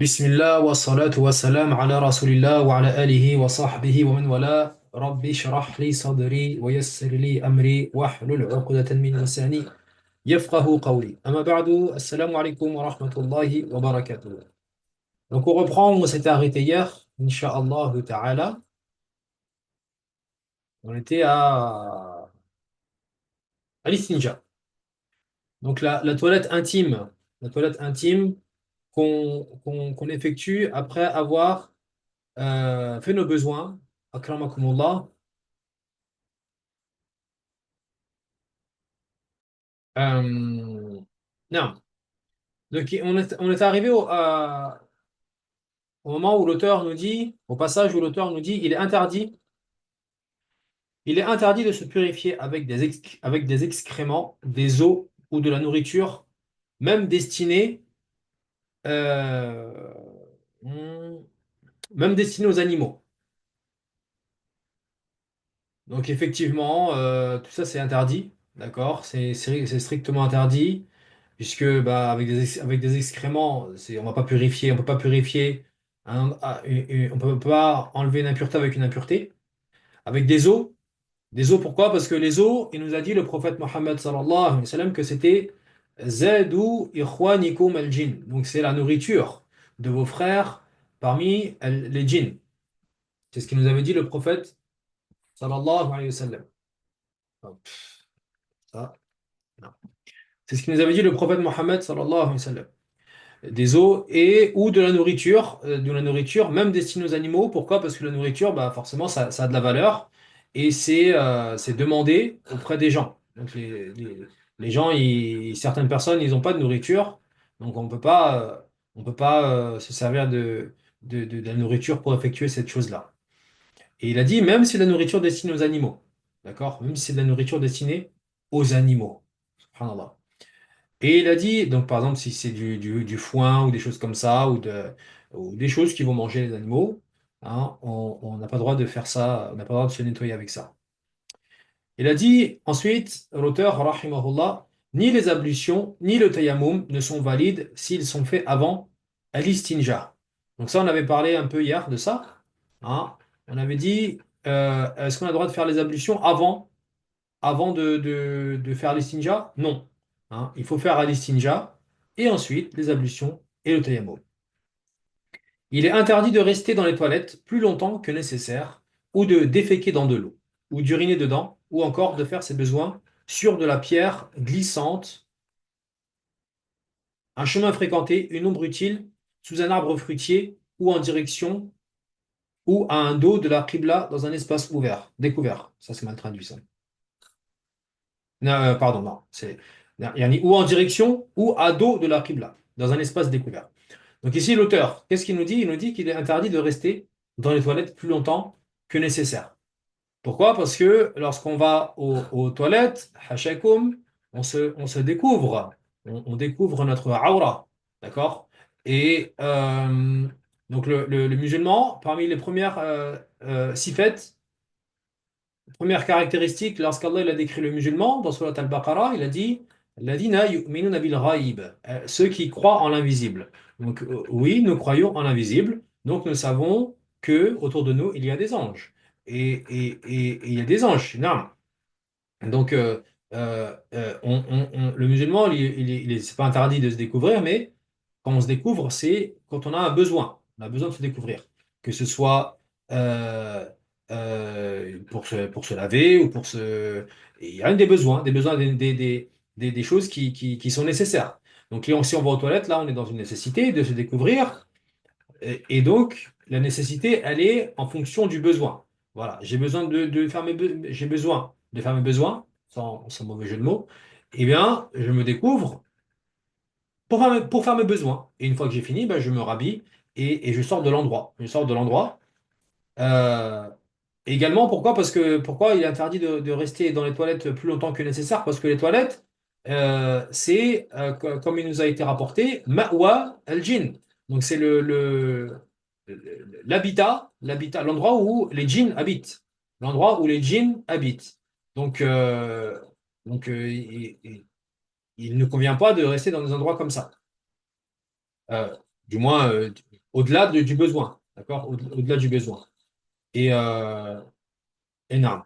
Bismillah wa salatu wa salam ala rasulillah wa ala alihi wa sahbihi wa man wala rabbi shrah li sadri wa yassir li amri wa hlul uqdatan min lisani yafqahu qawli. Amma ba'du, assalamu alaikum wa rahmatullahi wa barakatuh. Donc on reprend, on s'était arrêté hier, Inch'Allah ta'ala. On était à l'istinja. Donc la toilette intime qu'on effectue après avoir fait nos besoins, akramakumullah. Non. Donc, on est arrivé au moment où l'auteur nous dit, au passage où l'auteur nous dit, il est interdit de se purifier avec avec des excréments, des os ou de la nourriture, même destinée, euh, hmm, même destinée aux animaux. Donc, effectivement, tout ça c'est interdit, d'accord? C'est strictement interdit, puisque bah, avec des excréments, on va pas purifier, on peut pas purifier, on peut pas enlever une impureté avec une impureté. Avec des os pourquoi? Parce que les os, il nous a dit le prophète Mohammed sallallahu alayhi wa sallam que c'était Zadu ikhwanikum al-jinn. Donc c'est la nourriture de vos frères parmi les djinns. C'est ce qu'il nous avait dit le prophète sallallahu alayhi wa sallam. Hop, ça, non. C'est ce qu'il nous avait dit le prophète Mohammed sallallahu alayhi wa sallam. Des os et ou de la nourriture même destinée aux animaux. Pourquoi? Parce que la nourriture, bah, forcément, ça a de la valeur et c'est demandé auprès des gens. Donc les gens, certaines personnes, ils n'ont pas de nourriture, donc on peut pas se servir de la nourriture pour effectuer cette chose-là. Et il a dit, même si c'est de la nourriture destinée aux animaux, d'accord? Même si c'est de la nourriture destinée aux animaux. Subhanallah. Et il a dit, donc par exemple, si c'est du foin ou des choses comme ça, ou des choses qui vont manger les animaux, hein, on n'a pas le droit de faire ça, on n'a pas le droit de se nettoyer avec ça. Il a dit ensuite, l'auteur, rahimahullah, ni les ablutions, ni le tayammum ne sont valides s'ils sont faits avant al-istinja. Donc ça, on avait parlé un peu hier de ça, hein. On avait dit, est-ce qu'on a le droit de faire les ablutions avant de faire l'istinja? Non. Hein, il faut faire l'istinja et ensuite les ablutions et le tayammum. Il est interdit de rester dans les toilettes plus longtemps que nécessaire ou de déféquer dans de l'eau ou d'uriner dedans ou encore de faire ses besoins sur de la pierre glissante, un chemin fréquenté, une ombre utile, sous un arbre fruitier ou en direction ou à un dos de la qibla dans un espace découvert. Ça c'est mal traduit ça. Non, pardon, non. Yani, ou en direction ou à dos de la Qibla, dans un espace découvert. Donc ici, l'auteur, qu'est-ce qu'il nous dit? Il nous dit qu'il est interdit de rester dans les toilettes plus longtemps que nécessaire. Pourquoi? Parce que lorsqu'on va aux toilettes, hashakum, on se découvre. On découvre notre aura. D'accord? Et donc le musulman, parmi les premières sifat, première caractéristique, lorsqu'Allah il a décrit le musulman, dans Surat Al-Baqarah, il a dit Ladina yu'minuna bil ghaib, ceux qui croient en l'invisible. Donc, oui, nous croyons en l'invisible, donc nous savons que autour de nous, il y a des anges. Et il y a des anges, non. Donc, le musulman, c'est pas interdit de se découvrir, mais quand on se découvre, c'est quand on a un besoin. On a besoin de se découvrir. Que ce soit euh, pour se laver ou pour se. Il y a des besoins, des choses qui sont nécessaires. Donc, si on va aux toilettes, là, on est dans une nécessité de se découvrir. Et donc, la nécessité, elle est en fonction du besoin. Voilà, j'ai besoin de faire mes besoins, sans mauvais jeu de mots. Eh bien, je me découvre pour faire mes besoins. Et une fois que j'ai fini, ben, je me rhabille et je sors de l'endroit. Je sors de l'endroit. Euh, Également, pourquoi? Pourquoi il est interdit de rester dans les toilettes plus longtemps que nécessaire? Parce que les toilettes, comme il nous a été rapporté, ma'wa al-jinn. Donc c'est l'endroit où les djinns habitent. L'endroit où les djinns habitent. Donc, il ne convient pas de rester dans des endroits comme ça. Euh, du moins, du besoin, d'accord? Au-delà du besoin. Et, non.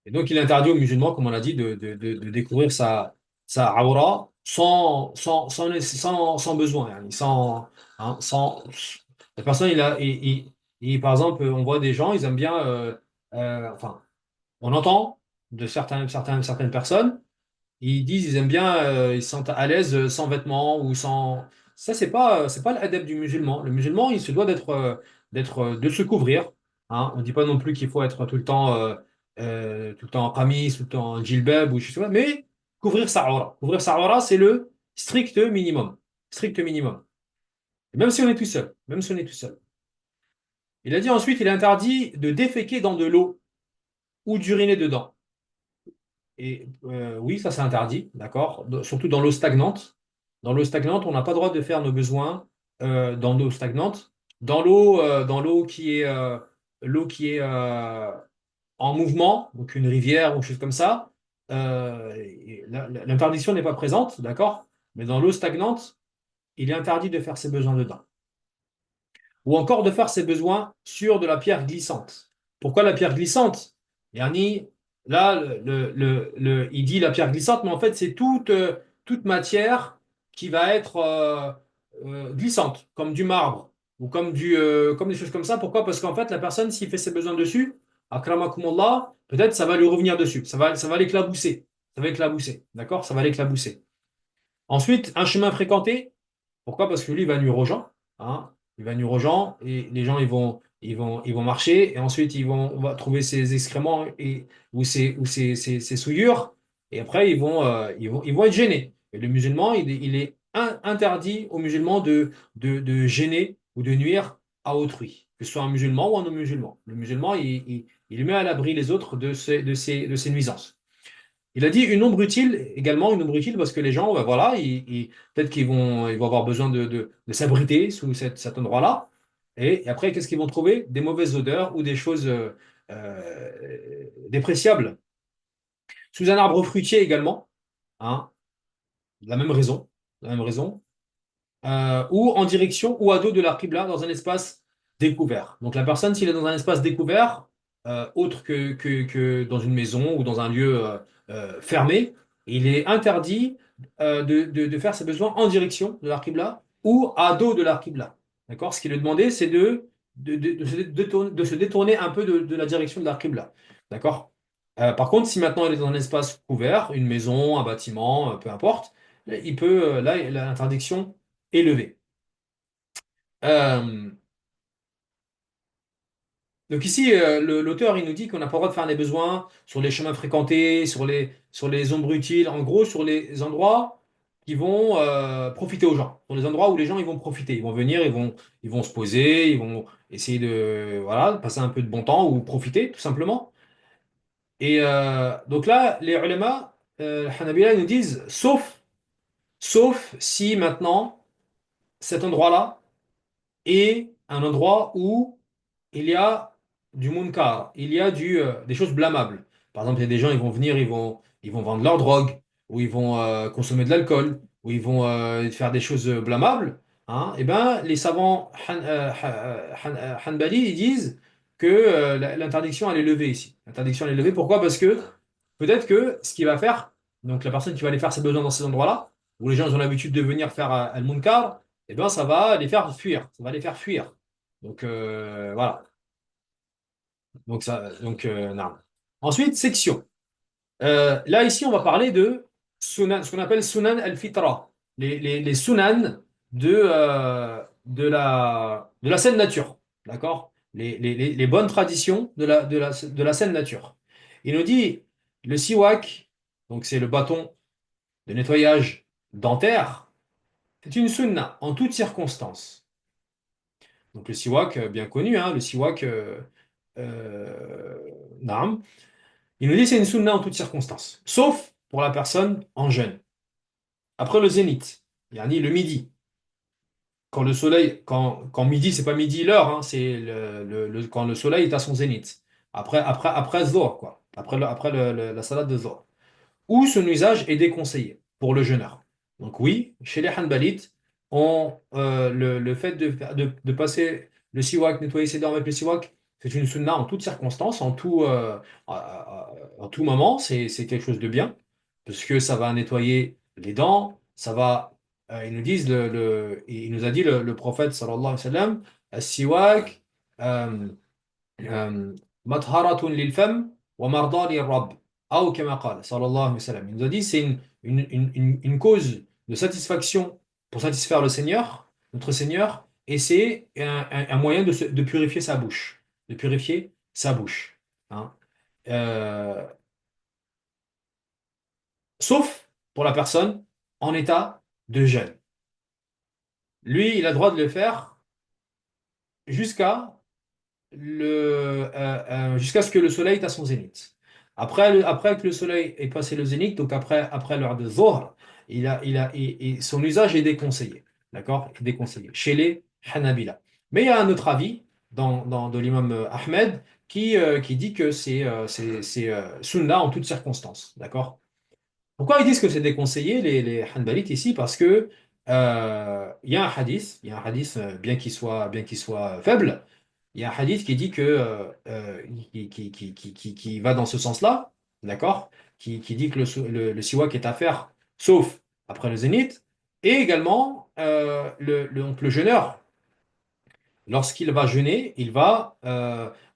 Et donc, il interdit aux musulmans, comme on l'a dit, de découvrir sa aura sans besoin, yani, sans. La personne, par exemple, on voit des gens, ils aiment bien, enfin, on entend de certaines personnes. Ils disent ils aiment bien, ils se sentent à l'aise sans vêtements ou sans. Ça, c'est pas l'adepte du musulman. Le musulman, il se doit de se couvrir. Hein. On ne dit pas non plus qu'il faut être tout le temps en qamis, tout le temps en djilbab ou je sais pas, mais couvrir sa aura. Couvrir sa aura, c'est le strict minimum. Strict minimum. Et même si on est tout seul. Même si on est tout seul. Il a dit ensuite, il est interdit de déféquer dans de l'eau ou d'uriner dedans. Et oui, ça c'est interdit, d'accord? Surtout dans l'eau stagnante. Dans l'eau stagnante, on n'a pas le droit de faire nos besoins dans l'eau stagnante. L'eau qui est en mouvement, donc une rivière ou quelque chose comme ça, l'interdiction n'est pas présente, d'accord? Mais dans l'eau stagnante, il est interdit de faire ses besoins dedans ou encore de faire ses besoins sur de la pierre glissante. Pourquoi la pierre glissante? Yani, là, il dit la pierre glissante, mais en fait, c'est toute matière qui va être glissante, comme du marbre ou comme des choses comme ça. Pourquoi? Parce qu'en fait, la personne, s'il fait ses besoins dessus, akramakumullah, peut-être ça va lui revenir dessus. Ça va l'éclabousser. Ça va éclabousser. D'accord? Ça va l'éclabousser. Ensuite, un chemin fréquenté. Pourquoi? Parce que lui, il va nuire aux gens. Hein. Il va nuire aux gens et les gens, ils vont marcher et ensuite, on va trouver ses excréments ou ses souillures et après, ils vont être gênés. Et le musulman, il est interdit aux musulmans de gêner ou de nuire à autrui, que ce soit un musulman ou un non-musulman. Le musulman, il met à l'abri les autres de ces nuisances. Il a dit une ombre utile, également une ombre utile parce que les gens, ben voilà, peut-être qu'ils vont avoir besoin de s'abriter sous cet endroit-là. Et après, qu'est-ce qu'ils vont trouver? Des mauvaises odeurs ou des choses dépréciables. Sous un arbre fruitier également, hein, la même raison, la même raison. Ou en direction ou à dos de la Qibla dans un espace découvert. Donc la personne, s'il est dans un espace découvert, autre que dans une maison ou dans un lieu fermé, il est interdit de faire ses besoins en direction de la Qibla ou à dos de la Qibla. D'accord? Ce qui est demandé, c'est de se détourner un peu de la direction de la Qibla. D'accord? Par contre, si maintenant il est dans un espace couvert, une maison, un bâtiment, peu importe, là, l'interdiction élevé. Euh, donc ici, l'auteur, il nous dit qu'on n'a pas le droit de faire des besoins sur les chemins fréquentés, sur les ombres utiles, en gros, sur les endroits qui vont profiter aux gens, sur les endroits où les gens ils vont profiter. Ils vont venir, ils vont se poser, ils vont essayer de voilà, passer un peu de bon temps ou profiter, tout simplement. Et donc là, les ulama, Hanabila, ils nous disent, sauf si maintenant, cet endroit-là, et un endroit où il y a du munkar, il y a des choses blâmables. Par exemple, il y a des gens, ils vont venir, ils vont vendre leur drogue, ou ils vont consommer de l'alcool, ou ils vont faire des choses blâmables. Hein. Eh ben, les savants Hanbali, ils disent que l'interdiction, elle est levée ici. L'interdiction, elle est levée. Pourquoi? Parce que peut-être que ce qu'il va faire, donc la personne qui va aller faire ses besoins dans ces endroits-là, où les gens ils ont l'habitude de venir faire al-munkar, eh ben, ça va les faire fuir. Ça va les faire fuir. Donc, voilà. Non. Ensuite, section. Là, ici, on va parler de sunan, ce qu'on appelle sunan al-fitra. Les sunan de la saine nature. D'accord? Les bonnes traditions de la saine nature. Il nous dit le siwak, donc c'est le bâton de nettoyage dentaire, c'est une sunna en toutes circonstances. Donc le siwak, bien connu, hein, le siwak, naam. Il nous dit c'est une sunna en toutes circonstances, sauf pour la personne en jeûne. Après le zénith, yani le midi. Quand midi, c'est pas midi l'heure, hein, c'est quand le soleil est à son zénith. Après Zohr, quoi. Après la salade de Zohr. Où son usage est déconseillé. pour le jeûneur. Donc oui, chez les Hanbalites, le fait de passer le siwak, nettoyer ses dents avec le siwak, c'est une sunna en toutes circonstances, en tout moment, c'est quelque chose de bien, parce que ça va nettoyer les dents, ils nous disent, il nous a dit le prophète sallallahu alayhi wa sallam, siwak, euh, matharatun lil fam wa marda lir rabb. Ou kama qala, sallallahu alayhi wa sallam. Il nous a dit c'est une cause de satisfaction pour satisfaire le Seigneur, notre Seigneur, et c'est un moyen de purifier sa bouche. De purifier sa bouche. Hein. Euh, Sauf pour la personne en état de jeûne. Lui, il a le droit de le faire jusqu'à jusqu'à ce que le soleil est à son zénith. Après que le soleil est passé le zénith, donc après l'heure de Zohr, son usage est déconseillé. D'accord? Est déconseillé chez les Hanabila. Mais il y a un autre avis de l'imam Ahmed qui dit que c'est sunna en toutes circonstances. D'accord? Pourquoi ils disent que c'est déconseillé, les Hanbalites ici? Parce que il y a un hadith, bien qu'il soit faible, il y a un hadith qui dit qui va dans ce sens-là, d'accord? Qui dit que le siwak est à faire, sauf après le zénith, et également donc le jeûneur, lorsqu'il va jeûner, il va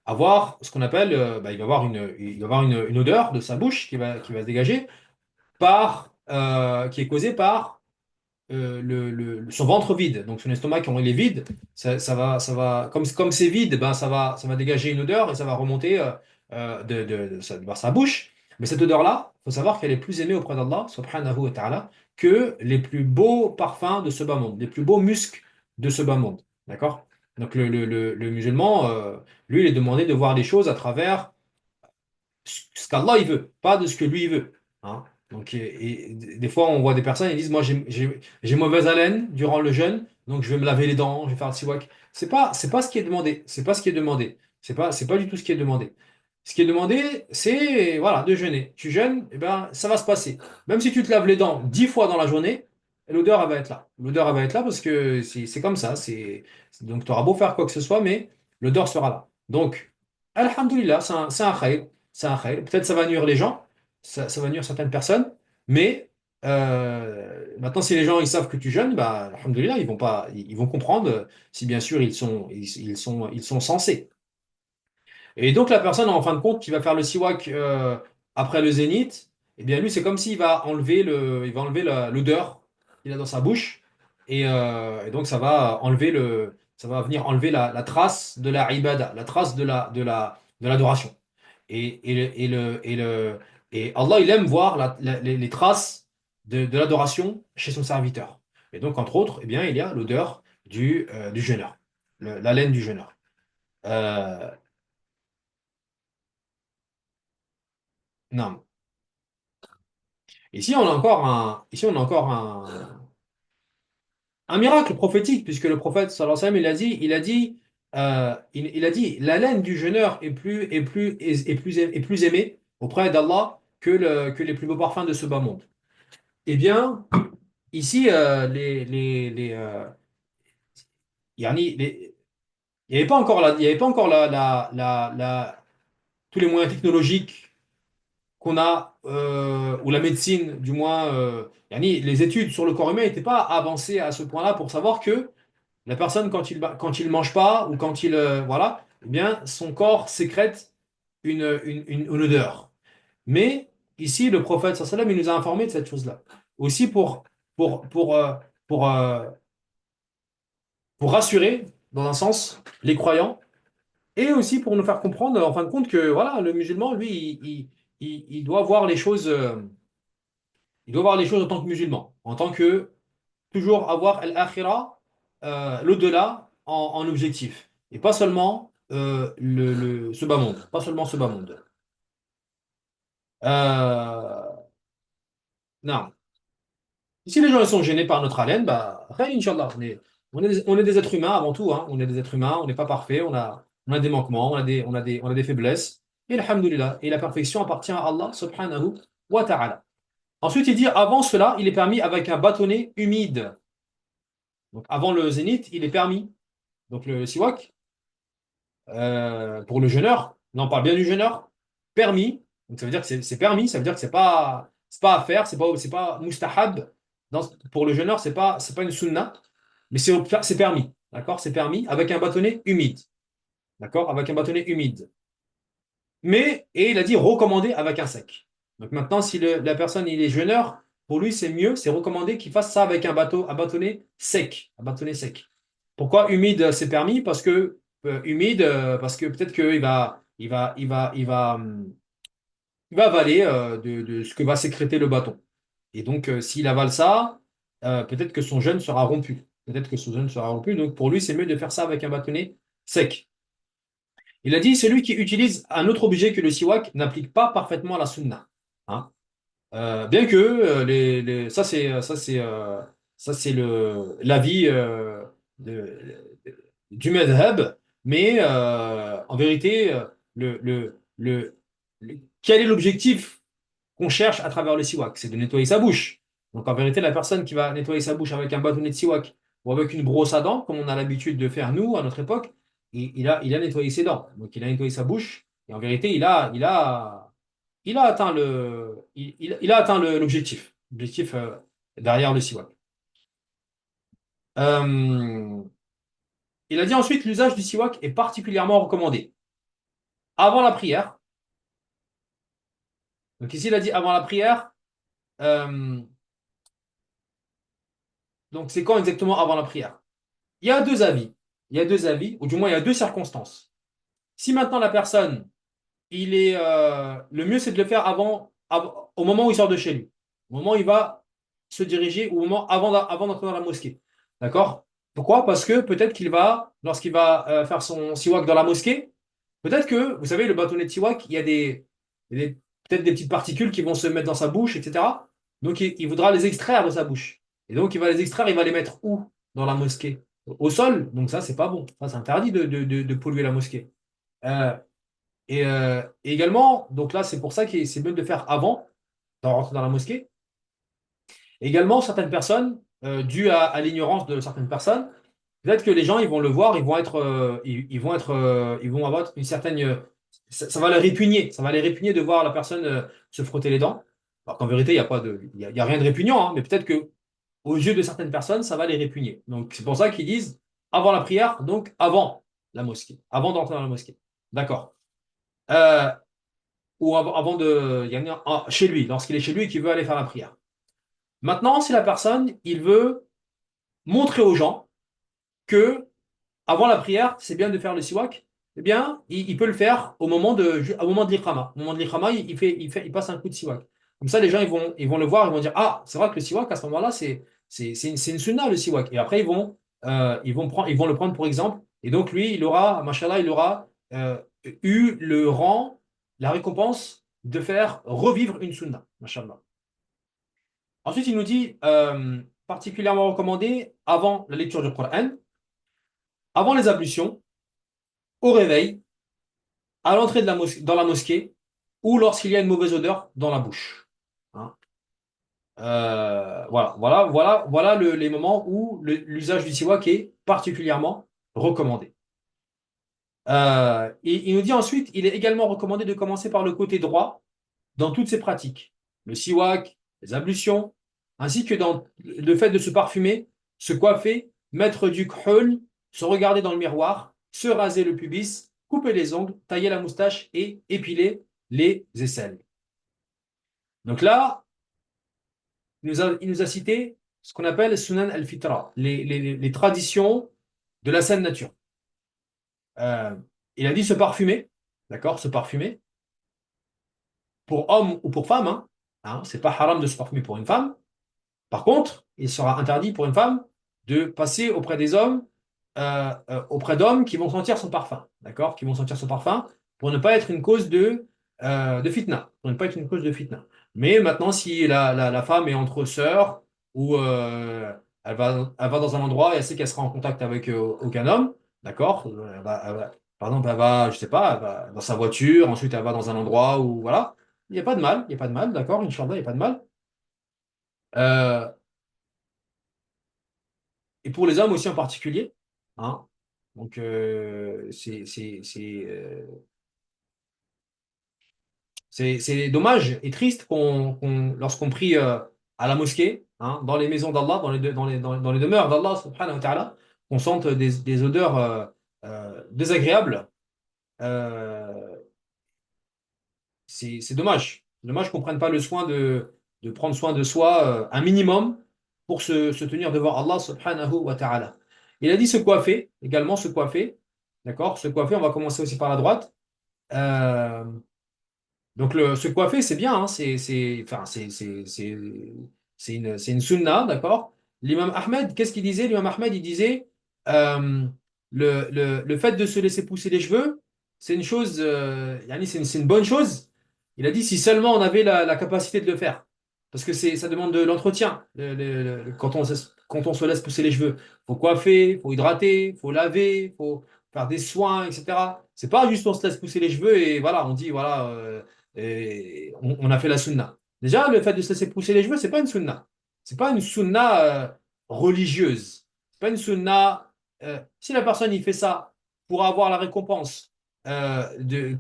avoir ce qu'on appelle, il va avoir une odeur de sa bouche qui va se dégager qui est causé par son ventre vide. Donc son estomac, quand il est vide, comme c'est vide, ben, ça va dégager une odeur et ça va remonter vers sa bouche. Mais cette odeur-là, il faut savoir qu'elle est plus aimée auprès d'Allah, subhanahu wa ta'ala, que les plus beaux parfums de ce bas monde, les plus beaux muscles de ce bas monde. D'accord? Donc le musulman, lui, il est demandé de voir les choses à travers ce qu'Allah il veut, pas de ce que lui il veut. Hein. Donc, des fois, on voit des personnes, ils disent, moi, j'ai mauvaise haleine durant le jeûne, donc je vais me laver les dents, je vais faire le siwak. C'est pas ce qui est demandé. C'est pas ce qui est demandé. C'est pas du tout ce qui est demandé. Ce qui est demandé, c'est, voilà, de jeûner. Tu jeûnes, et ben, ça va se passer. Même si tu te laves les dents 10 fois dans la journée, l'odeur, elle va être là. L'odeur, elle va être là parce que c'est comme ça. Donc, tu auras beau faire quoi que ce soit, mais l'odeur sera là. Donc, Alhamdulillah, c'est un khayr. C'est un khayr. Peut-être ça va nuire les gens, ça va nuire certaines personnes, mais maintenant, si les gens ils savent que tu jeûnes, bah, alhamdoulilah, ils vont comprendre si bien sûr ils sont censés. Et donc la personne, en fin de compte, qui va faire le siwak après le zénith, eh bien lui, c'est comme s'il va enlever il va enlever l'odeur qu'il a dans sa bouche, et donc ça va venir enlever la trace de la ibada, la trace de l'adoration. Et Allah, il aime voir les traces de l'adoration chez son serviteur. Et donc, entre autres, eh bien, il y a l'odeur du jeûneur, la laine du jeûneur. Euh, non. Ici, on a encore un miracle prophétique, puisque le prophète, sallallahu alayhi wa sallam, il a dit, la laine du jeûneur est plus aimée auprès d'Allah que les plus beaux parfums de ce bas monde. Eh bien, ici, yani, il n'y avait pas encore il y avait pas encore tous les moyens technologiques qu'on a, ou la médecine, du moins, yani, les études sur le corps humain n'étaient pas avancées à ce point-là pour savoir que la personne, quand il mange pas ou quand voilà, eh bien, son corps sécrète une odeur. Mais ici, le prophète, sallallahu alayhi wa sallam, il nous a informé de cette chose-là. Aussi pour, pour, euh, pour, euh, pour rassurer, dans un sens, les croyants, et aussi pour nous faire comprendre, en fin de compte, que voilà, le musulman, lui, il doit voir les choses, il doit voir les choses en tant que musulman, en tant que toujours avoir l'akhira, l'au-delà, en objectif, et pas seulement ce bas monde, pas seulement ce bas monde. Non. Si les gens ils sont gênés par notre haleine, bah, après, Inch'Allah, on est des êtres humains avant tout, hein. On est des êtres humains, on n'est pas parfait, on a des manquements, on a des faiblesses. Et alhamdulillah, et la perfection appartient à Allah subhanahu wa ta'ala. Ensuite, il dit, avant cela, il est permis avec un bâtonnet humide. Donc, avant le zénith, il est permis. Donc, le siwak, pour le jeûneur, là, on parle bien du jeûneur, permis. Donc, ça veut dire que c'est permis, ça veut dire que c'est pas à faire, c'est pas mustahab. Pour le jeûneur, c'est pas une sunna, mais c'est permis. D'accord? C'est permis avec un bâtonnet humide. D'accord? Avec un bâtonnet humide. Et il a dit recommandé avec un sec. Donc maintenant, si la personne il est jeûneur, pour lui c'est mieux, c'est recommandé qu'il fasse ça avec un bâtonnet sec. Un bâtonnet sec. Pourquoi humide c'est permis? Parce que humide, parce que peut-être qu'il va avaler de ce que va sécréter le bâton. Et donc s'il avale ça, peut-être que son jeûne sera rompu. Peut-être que son jeûne sera rompu. Donc pour lui, c'est mieux de faire ça avec un bâtonnet sec. Il a dit, celui qui utilise un autre objet que le siwak n'applique pas parfaitement la sunna. Hein. Bien que ça c'est l'avis du madhab, mais en vérité, quel est l'objectif qu'on cherche à travers le siwak? C'est de nettoyer sa bouche. Donc en vérité, la personne qui va nettoyer sa bouche avec un bâtonnet de siwak ou avec une brosse à dents, comme on a l'habitude de faire nous à notre époque, il a nettoyé ses dents. Donc il a nettoyé sa bouche. Et en vérité, il a atteint l'objectif derrière le siwak. Euh, il a dit ensuite, l'usage du siwak est particulièrement recommandé avant la prière. Donc ici, il a dit avant la prière. euh, donc c'est quand exactement avant la prière? Il y a deux avis. Il y a deux avis, ou du moins il y a deux circonstances. Si maintenant la personne, le mieux c'est de le faire au moment où il sort de chez lui, au moment où il va se diriger, ou au moment avant d'entrer dans la mosquée. D'accord? Pourquoi? Parce que peut-être lorsqu'il va faire son siwak dans la mosquée, peut-être que, vous savez, le bâtonnet de siwak, peut-être des petites particules qui vont se mettre dans sa bouche, etc. Donc il voudra les extraire de sa bouche. Et donc il va les extraire, il va les mettre où? Dans la mosquée? Au sol. Donc ça, c'est pas bon. Ça, c'est interdit de polluer la mosquée. Euh, et également, donc là, c'est pour ça que c'est mieux de le faire avant de rentrer dans la mosquée. Également, certaines personnes, dû à l'ignorance de certaines personnes, peut-être que les gens, ils vont le voir, ils vont avoir une certaine, ça va les répugner, ça va les répugner de voir la personne se frotter les dents. Alors qu'en vérité, il y a rien de répugnant, hein, mais peut-être que aux yeux de certaines personnes, ça va les répugner. Donc c'est pour ça qu'ils disent avant la prière, donc avant la mosquée, avant d'entrer dans la mosquée. D'accord. Euh, ou avant il y en a chez lui, lorsqu'il est chez lui et qu'il veut aller faire la prière. Maintenant, si la personne, il veut montrer aux gens que avant la prière, c'est bien de faire le siwak, eh bien, il peut le faire au moment de l'iqama. Au moment de l'iqama, il passe un coup de siwak. Comme ça, les gens, ils vont le voir, ils vont dire, ah, c'est vrai que le siwak, à ce moment-là, c'est une sunna, le siwak. Et après, ils vont le prendre pour exemple. Et donc, lui, machallah, il aura eu le rang, la récompense de faire revivre une sunna, machallah. Ensuite, il nous dit, particulièrement recommandé avant la lecture du Coran, avant les ablutions, au réveil, à l'entrée dans la mosquée, ou lorsqu'il y a une mauvaise odeur dans la bouche. Hein. Voilà les moments où l'usage du siwak est particulièrement recommandé. Et il nous dit ensuite, il est également recommandé de commencer par le côté droit dans toutes ses pratiques. Le siwak, les ablutions, ainsi que dans le fait de se parfumer, se coiffer, mettre du k'hul, se regarder dans le miroir, se raser le pubis, couper les ongles, tailler la moustache et épiler les aisselles. Donc là, il nous a cité ce qu'on appelle Sunan al-Fitra, les traditions de la saine nature. Euh, il a dit se parfumer, d'accord, se parfumer, pour homme ou pour femme, hein, c'est pas haram de se parfumer pour une femme. Par contre, il sera interdit pour une femme de passer auprès des hommes, auprès d'hommes qui vont sentir son parfum, d'accord? Qui vont sentir son parfum pour ne pas être une cause de fitna, pour ne pas être une cause de fitna. Mais maintenant, si la femme est entre sœurs ou elle va dans un endroit et elle sait qu'elle sera en contact avec aucun homme, d'accord? Par exemple, je sais pas, elle va dans sa voiture, ensuite elle va dans un endroit où, voilà, il n'y a pas de mal, il n'y a pas de mal, d'accord? Inch'Allah, il n'y a pas de mal. Euh, et pour les hommes aussi en particulier. Hein. Donc, c'est dommage et triste lorsqu'on prie à la mosquée, hein, dans les maisons d'Allah, dans les demeures d'Allah, subhanahu wa ta'ala, qu'on sente des odeurs désagréables. Euh, c'est dommage. Dommage qu'on ne prenne pas le soin de prendre soin de soi un minimum pour se tenir devant Allah subhanahu wa ta'ala. Il a dit se coiffer, également se coiffer. D'accord? Se coiffer, on va commencer aussi par la droite. Euh, donc se coiffer, c'est bien, hein, enfin, c'est une sunna, d'accord? L'imam Ahmed, qu'est-ce qu'il disait? L'imam Ahmed, il disait euh, le fait de se laisser pousser les cheveux, c'est une chose, yani c'est une bonne chose. Il a dit si seulement on avait la capacité de le faire. Parce que ça demande de l'entretien quand on se laisse pousser les cheveux. Faut coiffer, faut hydrater, faut laver, faut faire des soins, etc. C'est pas juste on se laisse pousser les cheveux et voilà, on dit voilà. Et on a fait la sunna. Déjà, le fait de se laisser pousser les cheveux, c'est pas une sunna. C'est pas une sunna religieuse. C'est pas une sunna. Si la personne il fait ça pour avoir la récompense,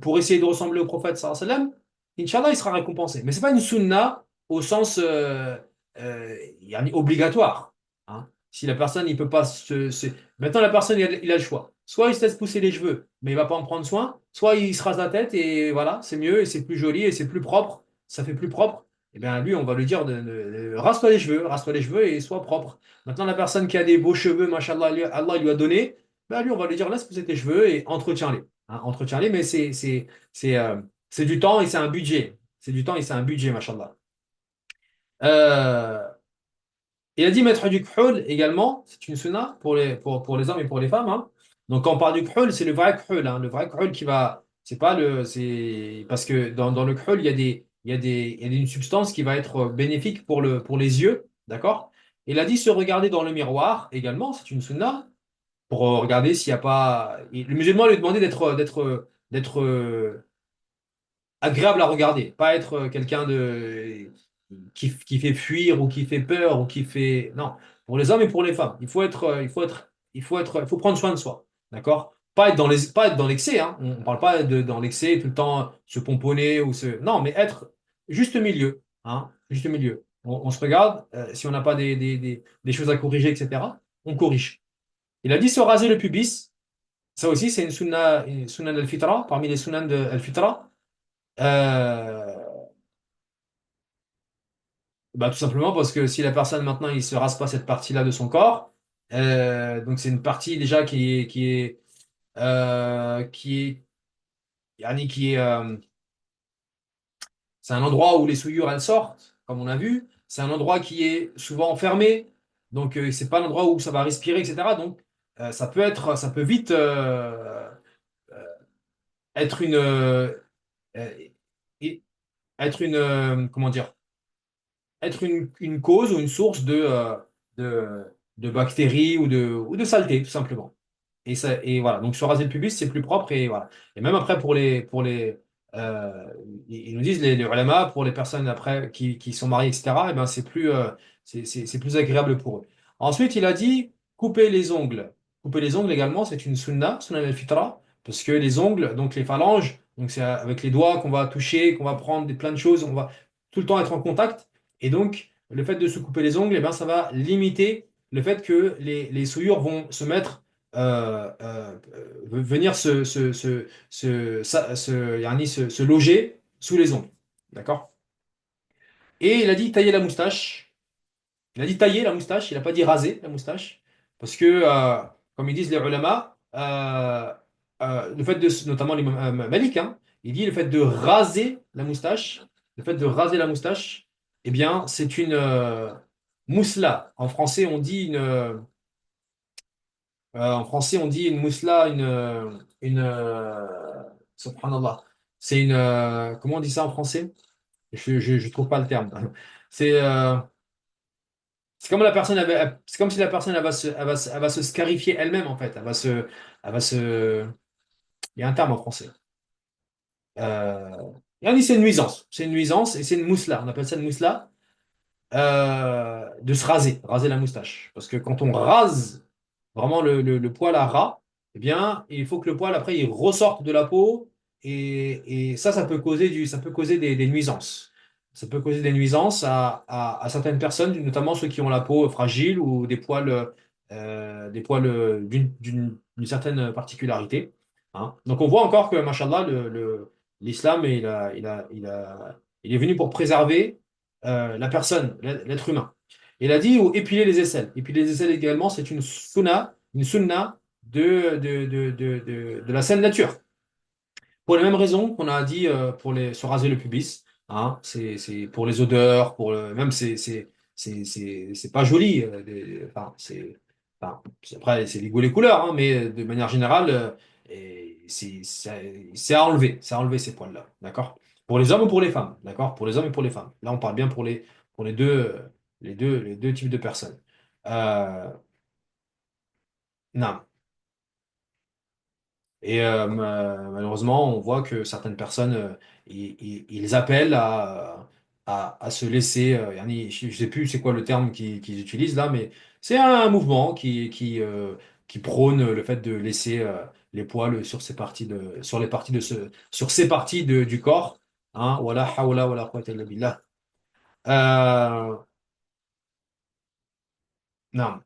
pour essayer de ressembler au prophète sallallahu alayhi wa sallam, Inch'Allah, il sera récompensé. Mais c'est pas une sunna au sens yani obligatoire. Hein. Si la personne, il peut pas Maintenant, la personne, il a le choix. Soit il se laisse pousser les cheveux, mais il va pas en prendre soin. Soit il se rase la tête et voilà, c'est mieux et c'est plus joli et c'est plus propre. Ça fait plus propre. Et bien, lui, on va lui dire rase-toi les cheveux et sois propre. Maintenant, la personne qui a des beaux cheveux, machallah, Allah lui a donné, ben, lui, on va lui dire laisse pousser tes cheveux et entretiens-les. Hein, entretiens-les, mais c'est du temps et c'est un budget. C'est du temps et c'est un budget, machallah. Euh, il a dit mettre du kḥoul également, c'est une sunna pour les hommes et pour les femmes. Hein. Donc quand on parle du kḥoul, c'est le vrai kḥoul. Hein. Le vrai kḥoul qui va. C'est pas le. C'est parce que dans le kḥoul, il y a une substance qui va être bénéfique pour les yeux. D'accord? Il a dit se regarder dans le miroir également, c'est une sunna, pour regarder s'il n'y a pas. Le musulman lui demandait d'être agréable à regarder, pas être quelqu'un qui fait fuir ou qui fait peur ou qui fait non, pour les hommes et pour les femmes, il faut prendre soin de soi, d'accord? Pas être dans l'excès, hein. On parle pas dans l'excès tout le temps se pomponner ou se non, mais être juste milieu, hein, juste milieu. On se regarde, si on n'a pas des choses à corriger, etc. On corrige. Il a dit se raser le pubis. Ça aussi, c'est une sunna al-fitra, parmi les sunnas de al-fitra. Euh, Bah, tout simplement parce que si la personne maintenant il se rase pas cette partie-là de son corps, donc c'est une partie déjà yani c'est un endroit où les souillures elles sortent, comme on a vu. C'est un endroit qui est souvent fermé, donc c'est pas l'endroit où ça va respirer, etc. Donc ça peut vite être euh, être comment dire, être une cause ou une source de, de bactéries ou de saleté, tout simplement. Et voilà, donc se raser le pubis, c'est plus propre et voilà. Et même après, euh, ils nous disent, les ulama, pour les personnes après qui sont mariées, etc., et ben c'est plus agréable pour eux. Ensuite, il a dit couper les ongles. Couper les ongles également, c'est une sunna al-fitra, parce que les ongles, donc les phalanges, donc c'est avec les doigts qu'on va toucher, qu'on va prendre plein de choses, on va tout le temps être en contact. Et donc, le fait de se couper les ongles, eh ben, ça va limiter le fait que les souillures vont se mettre venir yani se loger sous les ongles. D'accord? Et il a dit tailler la moustache. Il a dit tailler la moustache, il n'a pas dit raser la moustache. Parce que, comme ils disent les ulama, le fait notamment l'imam Malik, hein, il dit le fait de raser la moustache, le fait de raser la moustache, eh bien, c'est une mousla. En français, on dit en français, on dit une mousla, subhanallah. C'est comment on dit ça en français? Je trouve pas le terme. C'est c'est comme c'est comme si la personne elle va se scarifier elle-même en fait. Elle va se, il y a un terme en français. Et on dit c'est une nuisance. C'est une nuisance et c'est une mousla. On appelle ça une mousla. de se raser la moustache. Parce que quand on rase vraiment le poil à ras, eh bien, il faut que le poil, après, il ressorte de la peau. Et ça, ça peut causer des nuisances. Ça peut causer des nuisances à certaines personnes, notamment ceux qui ont la peau fragile ou des poils d'une certaine particularité. Hein. Donc, on voit encore que, machallah, l'islam, il est venu pour préserver la personne, l'être humain. Il a dit ou épiler les aisselles. Épiler les aisselles également, c'est une sunna de la saine nature. Pour les mêmes raisons qu'on a dit pour se raser le pubis. Hein, c'est pour les odeurs, même c'est pas joli. Après, c'est les goûts et les couleurs, hein, mais de manière générale, et c'est à enlever ces poils-là. D'accord? Pour les hommes ou pour les femmes. D'accord? Pour les hommes et pour les femmes. Là, on parle bien pour les deux types de personnes. Euh, non. Et malheureusement, on voit que certaines personnes, ils appellent à se laisser, je ne sais plus c'est quoi le terme qu'ils utilisent là, mais c'est un mouvement qui prône le fait de laisser les poils sur les parties sur ces parties du corps. Hein, wala hawla wala quwwata illa billah. Euh, non.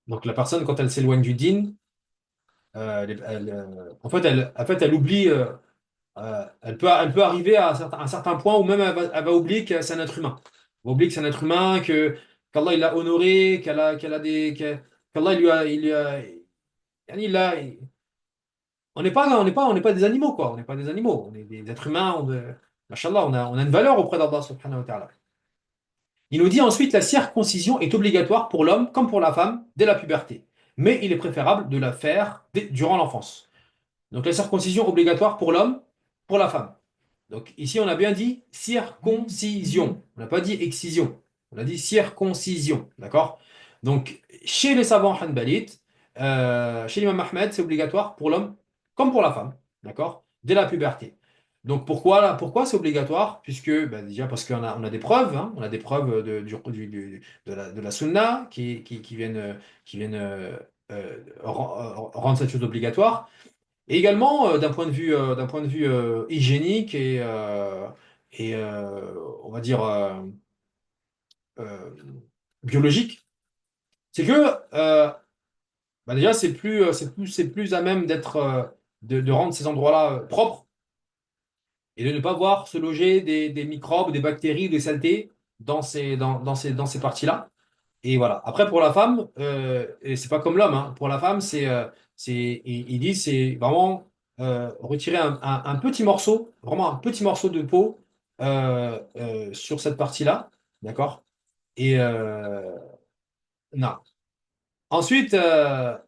Donc la personne, quand elle s'éloigne du dîn, en fait, elle oublie. Elle peut arriver à un certain point où même elle va oublier que c'est un être humain. Elle va oublier que c'est un être humain, qu'Allah il l'a honoré, qu'Allah il a, on n'est pas des animaux, quoi. On n'est pas des animaux. On est des êtres humains. Machallah, on a une valeur auprès d'Allah subhanahu wa ta'ala. Il nous dit ensuite, la circoncision est obligatoire pour l'homme comme pour la femme dès la puberté. Mais il est préférable de la faire durant l'enfance. Donc la circoncision obligatoire pour l'homme, pour la femme. Donc ici, on a bien dit circoncision. On n'a pas dit excision. On a dit circoncision. D'accord? Donc, chez les savants hanbalites, chez l'imam Ahmed, c'est obligatoire pour l'homme comme pour la femme. D'accord? Dès la puberté. Donc, pourquoi c'est obligatoire? Puisque, bah, déjà, parce on a des preuves, hein, on a des preuves de la sunna qui viennent rendre cette chose obligatoire. Et également, d'un point de vue hygiénique et on va dire euh, biologique, c'est que bah déjà, c'est plus à même de rendre ces endroits-là propres et de ne pas voir se loger des microbes, des bactéries, des saletés dans ces parties-là. Et voilà. Après, pour la femme, et c'est pas comme l'homme, hein. Pour la femme, il dit, c'est vraiment retirer un petit morceau, vraiment un petit morceau de peau sur cette partie-là, d'accord? Et non. Ensuite, euh,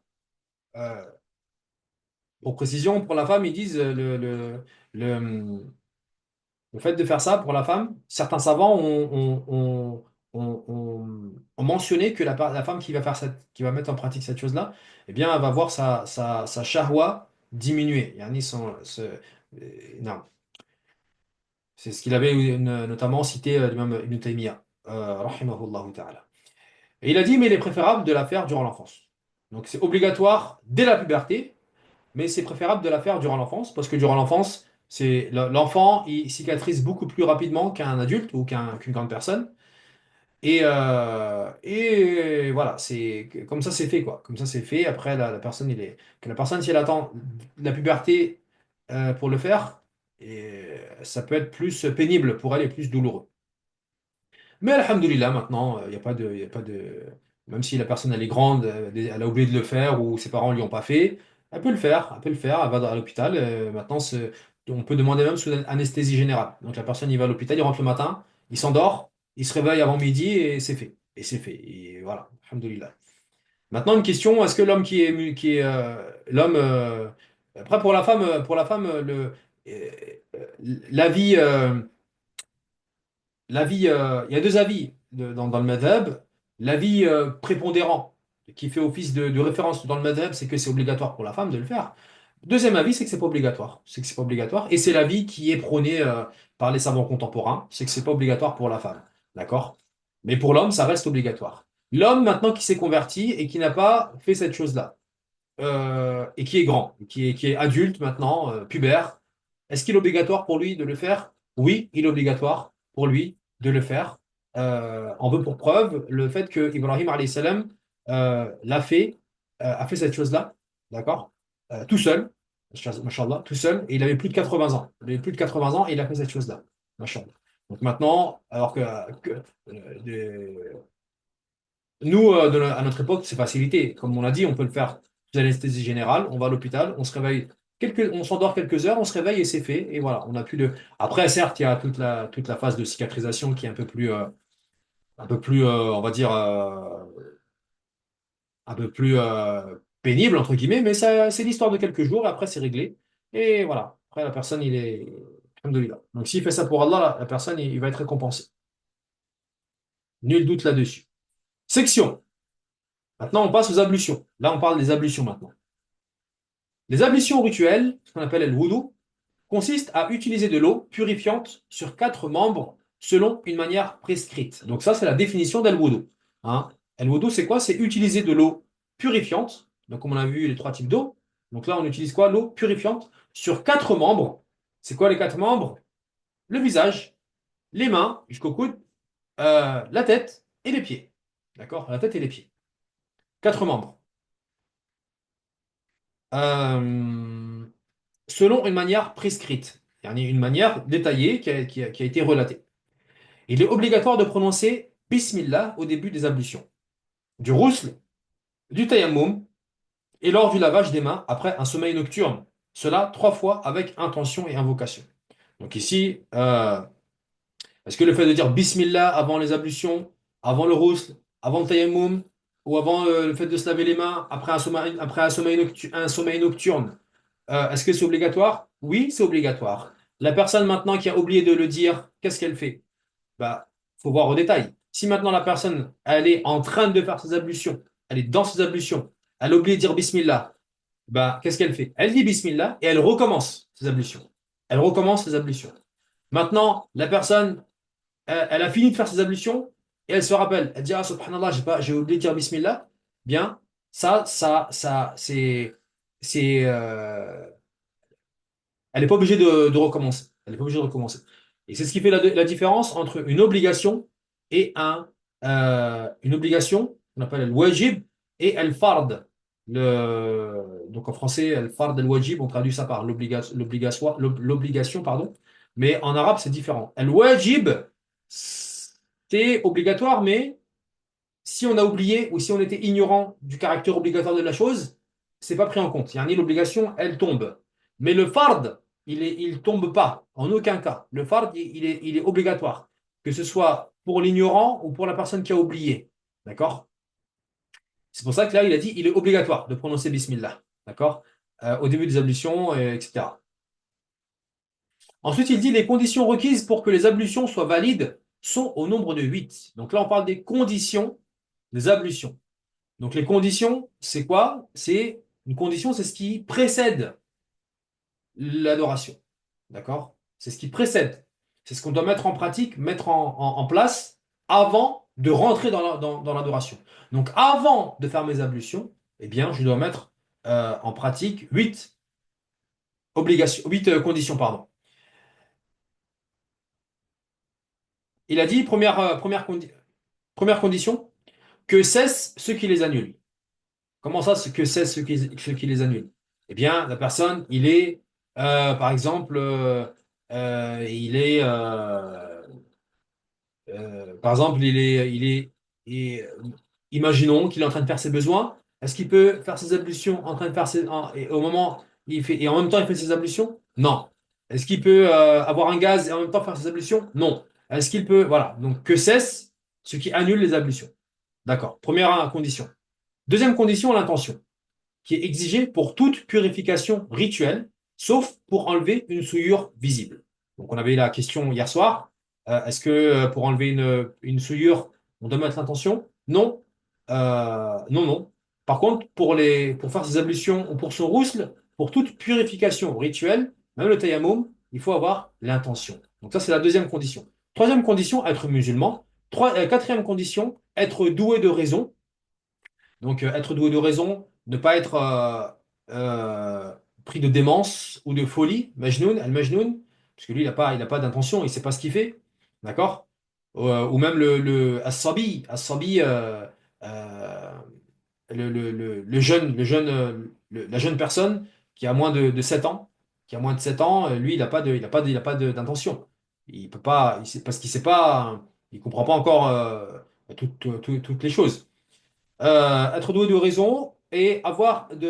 pour précision, pour la femme, ils disent le, le fait de faire ça pour la femme, certains savants ont mentionné que la femme qui va mettre en pratique cette chose-là, eh bien, elle va voir sa shahwa diminuer. Yani non. C'est ce qu'il avait notamment cité l'imam Ibn Taymiyyah, rahimahullah ta'ala. Et il a dit, mais il est préférable de la faire durant l'enfance. Donc c'est obligatoire dès la puberté, mais c'est préférable de la faire durant l'enfance, parce que durant l'enfance, l'enfant, il cicatrise beaucoup plus rapidement qu'un adulte ou qu'une grande personne. Et voilà, comme ça c'est fait, quoi. Comme ça c'est fait. Après, que la personne, si elle attend la puberté pour le faire, ça peut être plus pénible pour elle et plus douloureux. Mais alhamdoulilah, maintenant, il y a pas de... Même si la personne elle est grande, elle a oublié de le faire ou ses parents ne lui ont pas fait, elle peut le faire, elle peut le faire, elle va à l'hôpital. Maintenant, on peut demander même sous anesthésie générale. Donc la personne, il va à l'hôpital, il rentre le matin, il s'endort, il se réveille avant midi et c'est fait. Et c'est fait. Et voilà, alhamdoulilah. Maintenant, une question, est-ce que l'homme qui est l'homme... après, pour la femme euh, la vie... il y a deux avis dans le madhab. L'avis prépondérant, qui fait office de référence dans le madhab, c'est que c'est obligatoire pour la femme de le faire. Deuxième avis, c'est que c'est pas obligatoire. C'est que c'est pas obligatoire. Et c'est l'avis par les savants contemporains, c'est que c'est pas obligatoire pour la femme. D'accord? Mais pour l'homme, ça reste obligatoire. L'homme, maintenant qui s'est converti et qui n'a pas fait cette chose-là, et qui est grand, qui est adulte maintenant, pubère, est-ce qu'il est obligatoire pour lui de le faire? Oui, il est obligatoire pour lui de le faire. On veut pour preuve le fait que Ibrahim alayhi salam a fait cette chose-là, d'accord? Tout seul, machallah, tout seul, et il avait plus de 80 ans. Il avait plus de 80 ans et il a fait cette chose-là, machallah. Donc maintenant, alors des- nous, à notre époque, c'est facilité. Comme on l'a dit, on peut le faire sous anesthésie générale. On va à l'hôpital, on se réveille, on s'endort quelques heures, on se réveille et c'est fait. Et voilà, on n'a plus de. Après, certes, il y a toute la phase de cicatrisation qui est on va dire, un peu plus pénible, entre guillemets, mais ça, c'est l'histoire de quelques jours et après, c'est réglé. Et voilà. Après, la personne, il est. Alhamdoulilah. Donc, s'il fait ça pour Allah, la personne, il va être récompensé. Nul doute là-dessus. Section. Maintenant, on passe aux ablutions. Là, on parle des ablutions maintenant. Les ablutions rituelles, ce qu'on appelle le wudu, consistent à utiliser de l'eau purifiante sur quatre membres selon une manière prescrite. Donc ça, c'est la définition d'al wudu. Hein? Al wudu, c'est quoi? C'est utiliser de l'eau purifiante. Donc comme on a vu les trois types d'eau. Donc là, on utilise quoi? L'eau purifiante sur quatre membres. C'est quoi les quatre membres? Le visage, les mains jusqu'au coude, la tête et les pieds. D'accord? La tête et les pieds. Quatre membres. Euh, selon une manière prescrite, yani une manière détaillée qui a été relatée. Il est obligatoire de prononcer Bismillah au début des ablutions, du rousl, du tayammum et lors du lavage des mains après un sommeil nocturne. Cela trois fois avec intention et invocation. Donc ici, est-ce que le fait de dire Bismillah avant les ablutions, avant le rousl, avant le tayammum, ou avant le fait de se laver les mains après un sommeil nocturne, est-ce que c'est obligatoire? Oui, c'est obligatoire. La personne maintenant qui a oublié de le dire, qu'est-ce qu'elle fait? Bah, faut voir au détail. Si maintenant la personne, elle est en train de faire ses ablutions, elle est dans ses ablutions, elle a oublié de dire Bismillah, bah, qu'est-ce qu'elle fait? Elle dit Bismillah et elle recommence ses ablutions. Elle recommence ses ablutions. Maintenant, la personne, elle a fini de faire ses ablutions et elle se rappelle. Elle dit, ah, subhanallah, j'ai oublié de dire Bismillah. Bien, c'est, elle n'est pas obligée de recommencer. Elle n'est pas obligée de recommencer. Et c'est ce qui fait la différence entre une obligation et une obligation, on appelle le wajib, et el fard. Donc en français, el fard el wajib, on traduit ça par l'obligation, pardon. Mais en arabe, c'est différent. El wajib, c'est obligatoire, mais si on a oublié ou si on était ignorant du caractère obligatoire de la chose, c'est pas pris en compte. Yani l'obligation, elle tombe. Mais le fard, il tombe pas, en aucun cas. Le fard, il est obligatoire, que ce soit pour l'ignorant ou pour la personne qui a oublié. D'accord? C'est pour ça que là, il a dit, il est obligatoire de prononcer Bismillah. D'accord? Au début des ablutions, etc. Ensuite, il dit les conditions requises pour que les ablutions soient valides sont au nombre de 8. Donc là, on parle des conditions des ablutions. Donc les conditions, c'est quoi? C'est une condition, c'est ce qui précède l'adoration. D'accord? C'est ce qui précède. C'est ce qu'on doit mettre en pratique, mettre en place avant de rentrer dans l'adoration. Donc avant de faire mes ablutions, eh bien, je dois mettre en pratique 8 conditions, pardon. Il a dit, première condition, que cesse ceux qui les annulent. Comment ça, que cesse ceux qui les annulent? Eh bien, la personne, par exemple, il est, par exemple, imaginons qu'il est en train de faire ses besoins. Est-ce qu'il peut faire ses ablutions en train de faire et au moment, et en même temps, il fait ses ablutions? Non. Est-ce qu'il peut avoir un gaz et en même temps faire ses ablutions? Non. Est-ce qu'il peut, voilà. Donc, que cesse ce qui annule les ablutions. D'accord. Première condition. Deuxième condition, l'intention qui est exigé pour toute purification rituelle, sauf pour enlever une souillure visible. Donc, on avait la question hier soir. Est-ce que pour enlever une souillure, on doit mettre l'intention? Non. Non, non. Par contre, pour faire ses ablutions ou pour son rousle, pour toute purification rituelle, même le tayammum, il faut avoir l'intention. Donc ça, c'est la deuxième condition. Troisième condition, être musulman. Quatrième condition, être doué de raison. Donc, être doué de raison, ne pas être pris de démence ou de folie, Majnoun, al-Majnoun, parce que lui, il a pas d'intention, il ne sait pas ce qu'il fait, d'accord? Ou même le as-sabi, euh, la jeune personne qui a moins de 7 ans, lui, il a pas d'intention. Il peut pas, parce qu'il sait pas, il comprend pas encore toutes les choses. Être doué de raison et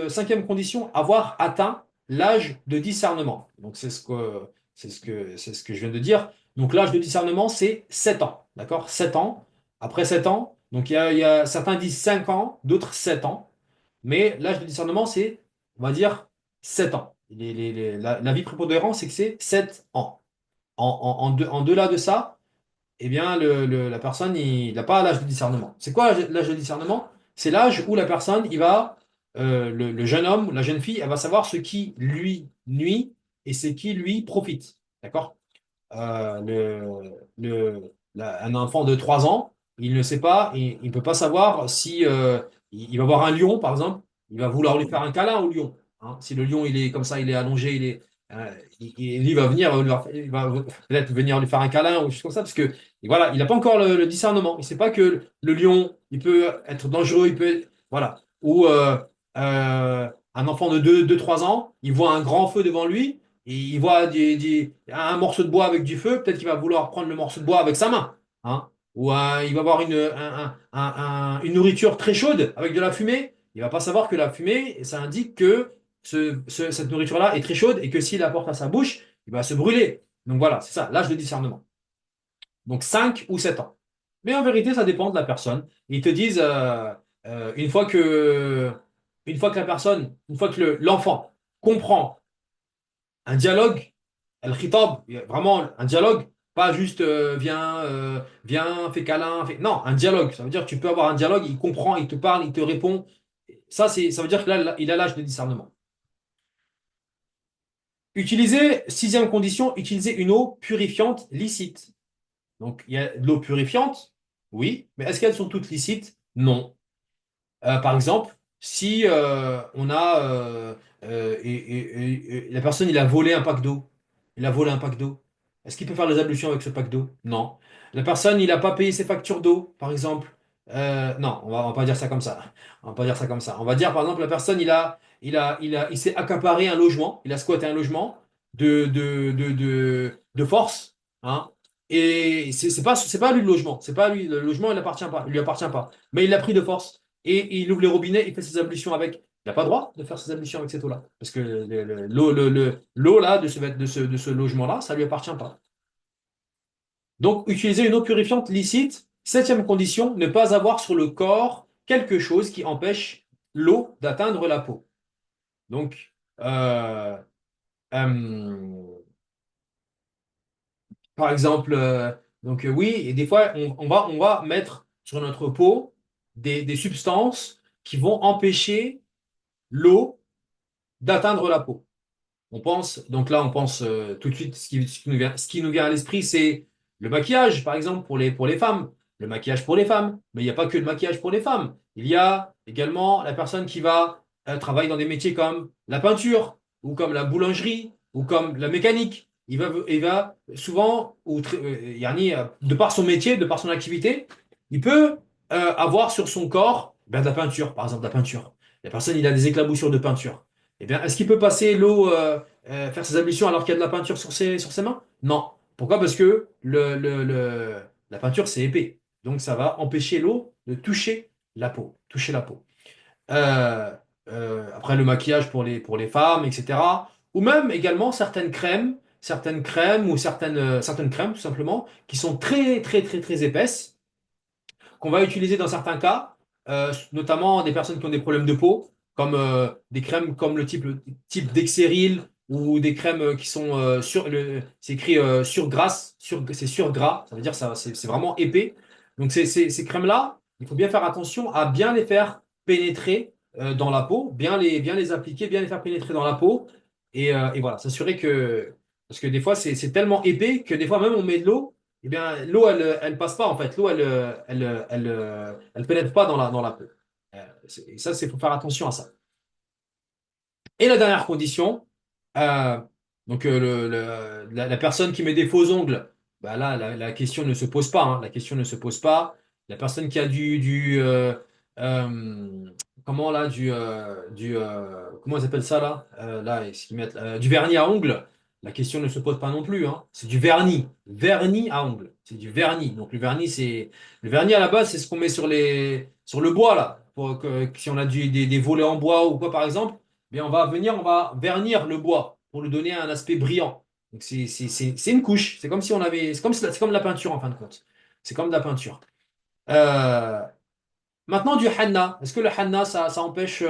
cinquième condition, avoir atteint l'âge de discernement. Donc c'est ce que je viens de dire. Donc l'âge de discernement, c'est 7 ans. D'accord? 7 ans. Après 7 ans, donc certains disent 5 ans, d'autres 7 ans. Mais l'âge de discernement, c'est, on va dire, 7 ans. La vie prépondérante, c'est que c'est 7 ans. En delà de ça, eh bien, la personne, il n'a pas l'âge de discernement. C'est quoi l'âge de discernement? C'est l'âge où la personne, le jeune homme ou la jeune fille, elle va savoir ce qui lui nuit et ce qui lui profite. D'accord? Un enfant de 3 ans, il ne sait pas, il ne peut pas savoir si il va voir un lion, par exemple, il va vouloir lui faire un câlin au lion. Hein. Si le lion, il est comme ça, il est allongé, lui va venir, il va peut-être venir lui faire un câlin ou quelque chose comme ça, parce que voilà, il n'a pas encore le discernement. Il ne sait pas que le lion, il peut être dangereux, voilà. Ou un enfant de 3 ans, il voit un grand feu devant lui. Il voit un morceau de bois avec du feu, peut-être qu'il va vouloir prendre le morceau de bois avec sa main. Hein. Ou il va voir une nourriture très chaude avec de la fumée. Il va pas savoir que la fumée, ça indique que cette nourriture-là est très chaude et que s'il la porte à sa bouche, il va se brûler. Donc voilà, c'est ça, l'âge de discernement. Donc 5 ou 7 ans. Mais en vérité, ça dépend de la personne. Ils te disent, une fois que l'enfant comprend un dialogue, al-khitab, vraiment un dialogue, pas juste viens, fais câlin, non, un dialogue. Ça veut dire que tu peux avoir un dialogue, il comprend, il te parle, il te répond. Ça veut dire que là, il a l'âge de discernement. Sixième condition, utiliser une eau purifiante licite. Donc, il y a de l'eau purifiante, oui, mais est-ce qu'elles sont toutes licites? Non. Par exemple, si on a et la personne il a volé un pack d'eau, il a volé un pack d'eau. Est-ce qu'il peut faire les ablutions avec ce pack d'eau? Non. La personne il n'a pas payé ses factures d'eau, par exemple. Non, on va pas dire ça comme ça. On va pas dire ça comme ça. On va dire par exemple la personne il s'est accaparé un logement, il a squatté un logement de force, hein. Et c'est pas lui le logement, c'est pas lui le logement, il lui appartient pas. Mais il l'a pris de force et il ouvre les robinets, il fait ses ablutions avec. Il n'a pas le droit de faire ses ablutions avec cette eau-là. Parce que l'eau là, de ce logement-là, ça ne lui appartient pas. Donc, utiliser une eau purifiante licite. Septième condition, ne pas avoir sur le corps quelque chose qui empêche l'eau d'atteindre la peau. Donc, euh, euh, par exemple, oui, et des fois, on va mettre sur notre peau des substances qui vont empêcher l'eau d'atteindre la peau. On pense tout de suite, ce qui nous vient à l'esprit, c'est le maquillage, par exemple, pour les femmes. Le maquillage pour les femmes. Mais il n'y a pas que le maquillage pour les femmes. Il y a également la personne qui va travailler dans des métiers comme la peinture, ou comme la boulangerie, ou comme la mécanique. Il va souvent, yani, de par son métier, de par son activité, il peut avoir sur son corps ben, de la peinture, par exemple, de la peinture. La personne, il a des éclaboussures de peinture. Eh bien, est-ce qu'il peut passer l'eau, faire ses ablutions alors qu'il y a de la peinture sur ses mains? Non. Pourquoi? Parce que la peinture, c'est épais. Donc, ça va empêcher l'eau de toucher la peau. Toucher la peau. Euh, après, le maquillage pour les femmes, etc. Ou même également certaines crèmes ou certaines crèmes, tout simplement, qui sont très, très, très, très épaisses qu'on va utiliser dans certains cas, notamment des personnes qui ont des problèmes de peau, comme des crèmes comme type Dexéryl ou des crèmes qui sont c'est écrit sur grasse, c'est sur gras, ça veut dire ça, c'est vraiment épais. Donc ces crèmes-là, il faut bien faire attention à bien les faire pénétrer dans la peau, bien les appliquer, bien les faire pénétrer dans la peau et voilà, s'assurer que Parce que des fois, c'est tellement épais que des fois, même on met de l'eau, eh bien, l'eau, elle passe pas, en fait. L'eau, elle pénètre pas dans la peau. Et ça, faut faire attention à ça. Et la dernière condition, euh, donc la personne qui met des faux ongles, bah là, la question ne se pose pas, hein. La question ne se pose pas. La personne qui a euh, comment là, comment ils appellent ça là? Là, est-ce qu'ils mettent du vernis à ongles? La question ne se pose pas non plus, hein. C'est du vernis, vernis à ongles. C'est du vernis. Donc le vernis à la base, c'est ce qu'on met sur le bois là, si on a des volets en bois ou quoi par exemple. Mais on va vernir le bois pour lui donner un aspect brillant. Donc c'est une couche. C'est comme de la peinture en fin de compte. C'est comme de la peinture. Euh, Maintenant du hanna. Est-ce que le hanna ça empêche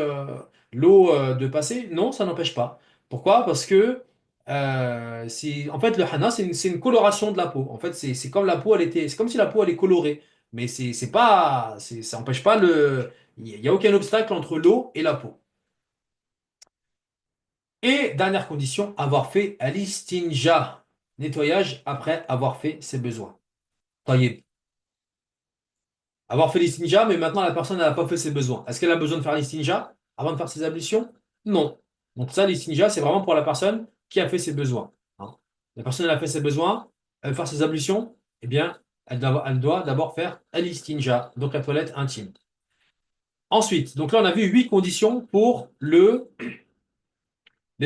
l'eau de passer? Non, ça n'empêche pas. Pourquoi? Parce que en fait le hanna c'est une coloration de la peau. En fait c'est comme la peau c'est comme si la peau elle est colorée. Mais c'est pas ça empêche pas il n'y a aucun obstacle entre l'eau et la peau. Et dernière condition, avoir fait al-istinja, nettoyage après avoir fait ses besoins. Taïeb. Avoir fait l'istinja, mais maintenant la personne n'a pas fait ses besoins. Est-ce qu'elle a besoin de faire l'istinja avant de faire ses ablutions? Non. Donc ça, l'istinja, c'est vraiment pour la personne qui a fait ses besoins. Hein. La personne elle a fait ses besoins, elle veut faire ses ablutions, eh bien, elle doit d'abord faire al-istinja, donc la toilette intime. Ensuite, donc là on a vu 8 conditions pour les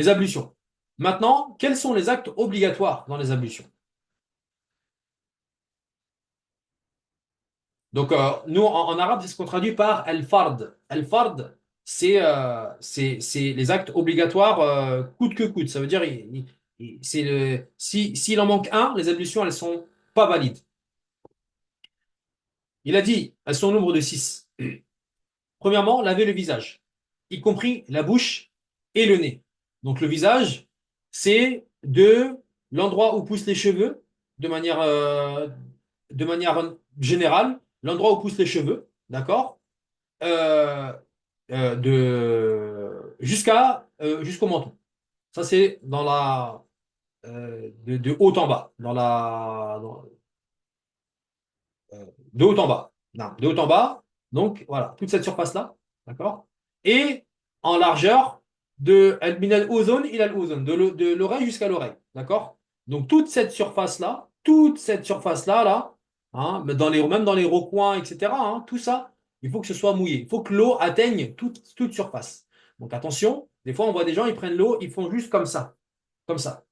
ablutions. Maintenant, quels sont les actes obligatoires dans les ablutions? Donc, nous, en arabe, c'est ce qu'on traduit par al-fard. Al-fard, c'est les actes obligatoires coûte que coûte. Ça veut dire, s'il en manque un, les ablutions, elles sont pas valides. Il a dit, elles sont au nombre de 6. Premièrement, laver le visage, y compris la bouche et le nez. Donc, le visage, c'est de l'endroit où poussent les cheveux, de manière, euh, de manière générale, l'endroit où poussent les cheveux, d'accord? euh, jusqu'au menton. Ça, c'est de haut en bas. De haut en bas. Non, de haut en bas. Donc, voilà, toute cette surface-là. D'accord? Et en largeur, de min al-uzun ila al-uzun, de l'oreille jusqu'à l'oreille. D'accord? Donc, toute cette surface-là, là, hein, mais même dans les recoins, etc., hein, tout ça, il faut que ce soit mouillé. Il faut que l'eau atteigne toute surface. Donc, attention, des fois, on voit des gens, ils prennent l'eau, ils font juste comme ça. Comme ça.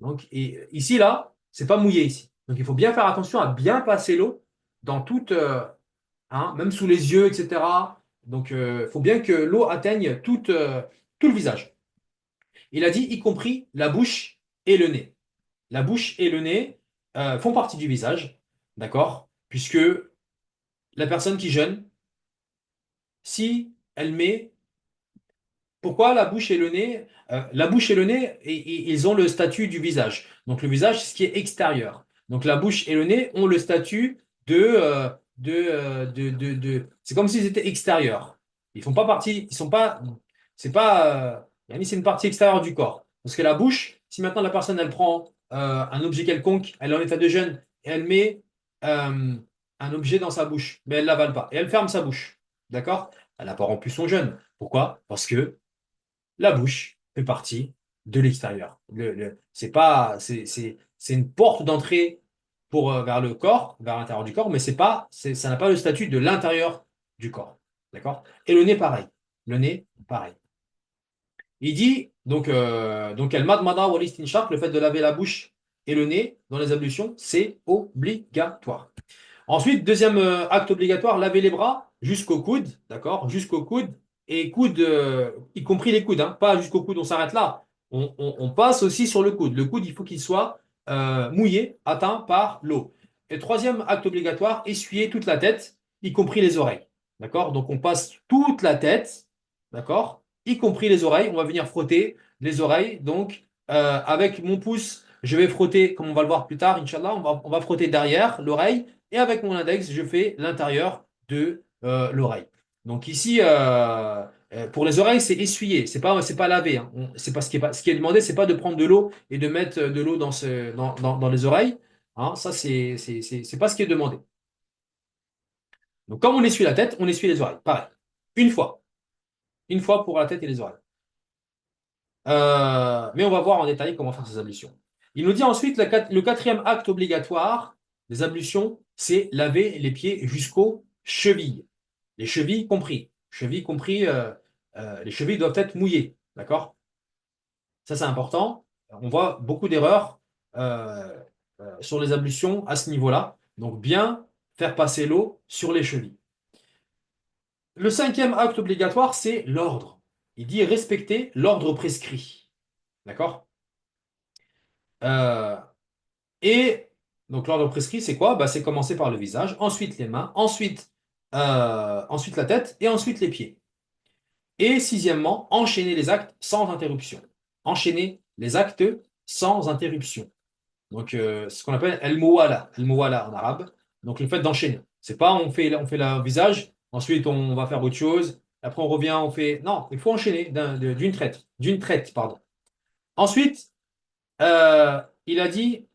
Donc, et ici, là, c'est pas mouillé ici. Donc, il faut bien faire attention à bien passer l'eau dans même sous les yeux, etc. Donc, il faut bien que l'eau atteigne tout le visage. Il a dit, y compris la bouche et le nez. La bouche et le nez font partie du visage, d'accord? Puisque la personne qui jeûne, si elle met pourquoi la bouche et le nez? La bouche et le nez, ils ont le statut du visage. Donc le visage, c'est ce qui est extérieur. Donc la bouche et le nez ont le statut c'est comme s'ils étaient extérieurs. Ils font pas partie, ils sont pas, c'est pas, c'est une partie extérieure du corps. Parce que la bouche, si maintenant la personne elle prend un objet quelconque, elle est en état de jeûne et elle met euh, un objet dans sa bouche, mais elle l'avale pas et elle ferme sa bouche, d'accord? Elle n'a pas rompu son jeûne. Pourquoi? Parce que la bouche fait partie de l'extérieur. C'est pas, c'est une porte d'entrée vers le corps, vers l'intérieur du corps, mais ça n'a pas le statut de l'intérieur du corps. D'accord? Et le nez, pareil. Le nez, pareil. Il dit, donc al-madmada wal istinshaq, le fait de laver la bouche et le nez dans les ablutions, c'est obligatoire. Ensuite, deuxième acte obligatoire, laver les bras jusqu'au coude, d'accord? Jusqu'au coude, et coude, y compris les coudes, hein, pas jusqu'au coude, on s'arrête là. On passe aussi sur le coude. Le coude, il faut qu'il soit mouillé, atteint par l'eau. Et troisième acte obligatoire, essuyer toute la tête, y compris les oreilles. D'accord? Donc on passe toute la tête, d'accord? Y compris les oreilles. On va venir frotter les oreilles. Donc avec mon pouce, je vais frotter, comme on va le voir plus tard, Inch'Allah, on va frotter derrière l'oreille et avec mon index, je fais l'intérieur de l'oreille. Donc ici, Pour les oreilles, c'est essuyer, c'est pas laver. Hein. C'est pas ce qui est demandé, c'est pas de prendre de l'eau et de mettre de l'eau dans les oreilles. Hein. Ça, c'est pas ce qui est demandé. Donc, comme on essuie la tête, on essuie les oreilles. Pareil. Une fois. Une fois pour la tête et les oreilles. Mais on va voir en détail comment faire ces ablutions. Il nous dit ensuite le quatrième acte obligatoire des ablutions, c'est laver les pieds jusqu'aux chevilles. Les chevilles compris. Chevilles compris, les chevilles doivent être mouillées. D'accord? Ça, c'est important. On voit beaucoup d'erreurs sur les ablutions à ce niveau-là. Donc, bien faire passer l'eau sur les chevilles. Le cinquième acte obligatoire, c'est l'ordre. Il dit respecter l'ordre prescrit. D'accord? Euh, et donc, l'ordre prescrit, c'est quoi? Bah, c'est commencer par le visage, ensuite les mains, ensuite la tête et ensuite les pieds. Et sixièmement, enchaîner les actes sans interruption. Enchaîner les actes sans interruption. Donc, ce qu'on appelle el-muwala en arabe. Donc, le fait d'enchaîner. C'est pas on fait le visage, ensuite on va faire autre chose, après on revient, on fait. Non, il faut enchaîner d'une traite, pardon. Ensuite, il a dit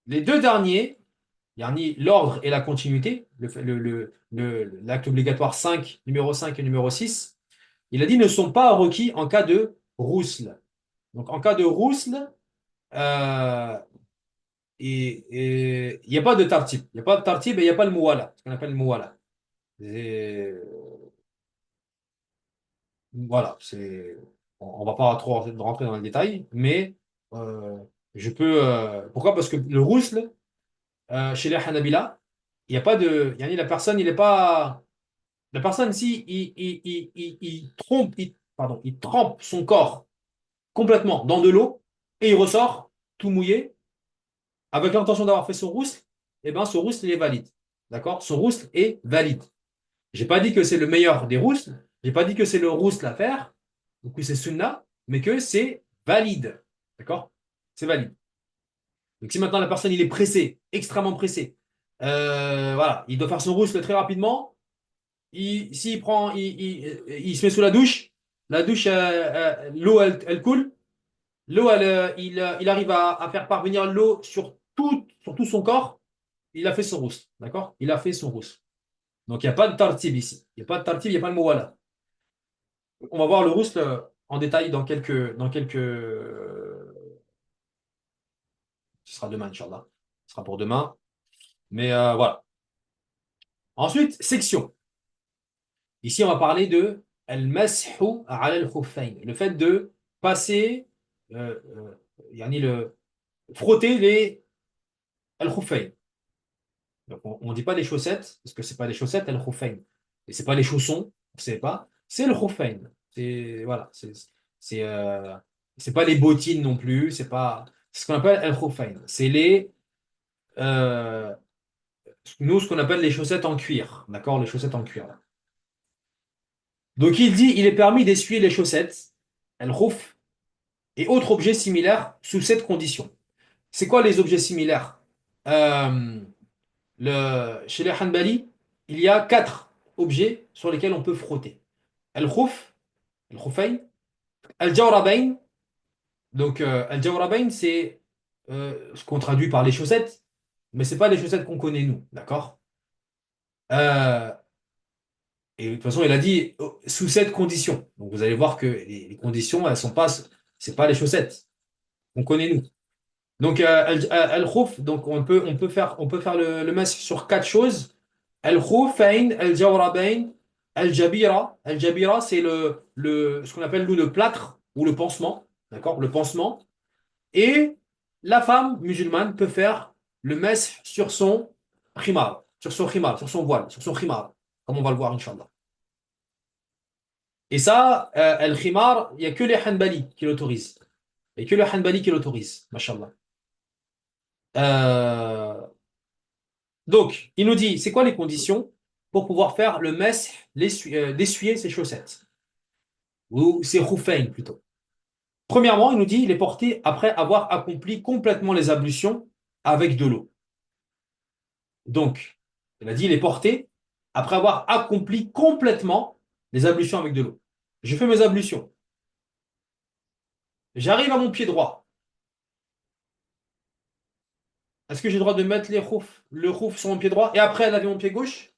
les deux derniers, yani l'ordre et la continuité, l'acte obligatoire 5, numéro 5 et numéro 6, il a dit ne sont pas requis en cas de rousle. Donc, en cas de rousle, euh, et il n'y a pas de tartib. Il n'y a pas de tartib et il n'y a pas le mouwala, ce qu'on appelle le mouwala. Et voilà, on va pas trop rentrer dans le détail, mais euh, je peux. Pourquoi? Parce que le rousl, chez les Hanabila, il n'y a pas de. Yani la personne, il est pas. La personne, si il trempe son corps complètement dans de l'eau et il ressort tout mouillé, avec l'intention d'avoir fait son rousl, eh ben, son rousl, il est valide. D'accord? Son rousl est valide. J'ai pas dit que c'est le meilleur des rousls, j'ai pas dit que c'est le rousl à faire, ou que c'est sunna, mais que c'est valide. D'accord? C'est valide. Donc si maintenant la personne il est pressé, extrêmement pressé, voilà, il doit faire son rousl très rapidement, s'il prend, il se met sous la douche, l'eau elle coule, l'eau il arrive à faire parvenir l'eau sur tout son corps, il a fait son rousl. D'accord? Il a fait son rousl. Donc, il n'y a pas de tartib ici. Il n'y a pas de tartib, il n'y a pas de mouwala. On va voir le rousl en détail ce sera demain, Inch'Allah. Ce sera pour demain. Mais voilà. Ensuite, section. Ici, on va parler de al-mashu ala al-khuffayn. Le fait de passer, yani frotter les al-khuffayn. Donc, on ne dit pas les chaussettes, parce que c'est pas les chaussettes, al-khuffayn. Et c'est pas les chaussons, on sait pas. C'est le khuffayn. C'est, voilà. C'est, c'est pas les bottines non plus. C'est ce qu'on appelle al-khuffayn. C'est euh, nous, ce qu'on appelle les chaussettes en cuir. D'accord? Les chaussettes en cuir. Là. Donc, il dit, il est permis d'essuyer les chaussettes, al-khuf, et autres objets similaires sous cette condition. C'est quoi les objets similaires? Euh, chez les Hanbali, il y a quatre objets sur lesquels on peut frotter. Al-Khuf, Al-Khufayn, Al-Jawrabayn. Donc, Al-Jawrabayn, c'est ce qu'on traduit par les chaussettes, mais c'est pas les chaussettes qu'on connaît nous, d'accord? Euh, et de toute façon, il a dit sous cette condition. Donc, vous allez voir que les conditions, elles sont pas, c'est pas les chaussettes qu'on connaît nous. Donc, al-khuf, donc on peut faire le masque sur quatre choses. Al-khuffayn, al-jawrabayn, al-jabira. Al-jabira, c'est ce qu'on appelle nous le plâtre ou le pansement. D'accord? Le pansement. Et la femme musulmane peut faire le masque sur son khimar, sur son voile, sur son khimar, comme on va le voir, Inch'Allah. Et ça, al-khimar, il n'y a que les Hanbali qui l'autorisent. Et que le Hanbali qui l'autorise, mashallah. Euh, donc, il nous dit, c'est quoi les conditions pour pouvoir faire le mess, d'essuyer ses chaussettes, ou ses khuffayn plutôt. Premièrement, il nous dit, il est porté après avoir accompli complètement les ablutions avec de l'eau. Donc, il a dit, il est porté après avoir accompli complètement. les ablutions avec de l'eau. Je fais mes ablutions. J'arrive à mon pied droit. Est-ce que j'ai le droit de mettre le khouf sur mon pied droit et après laver mon pied gauche?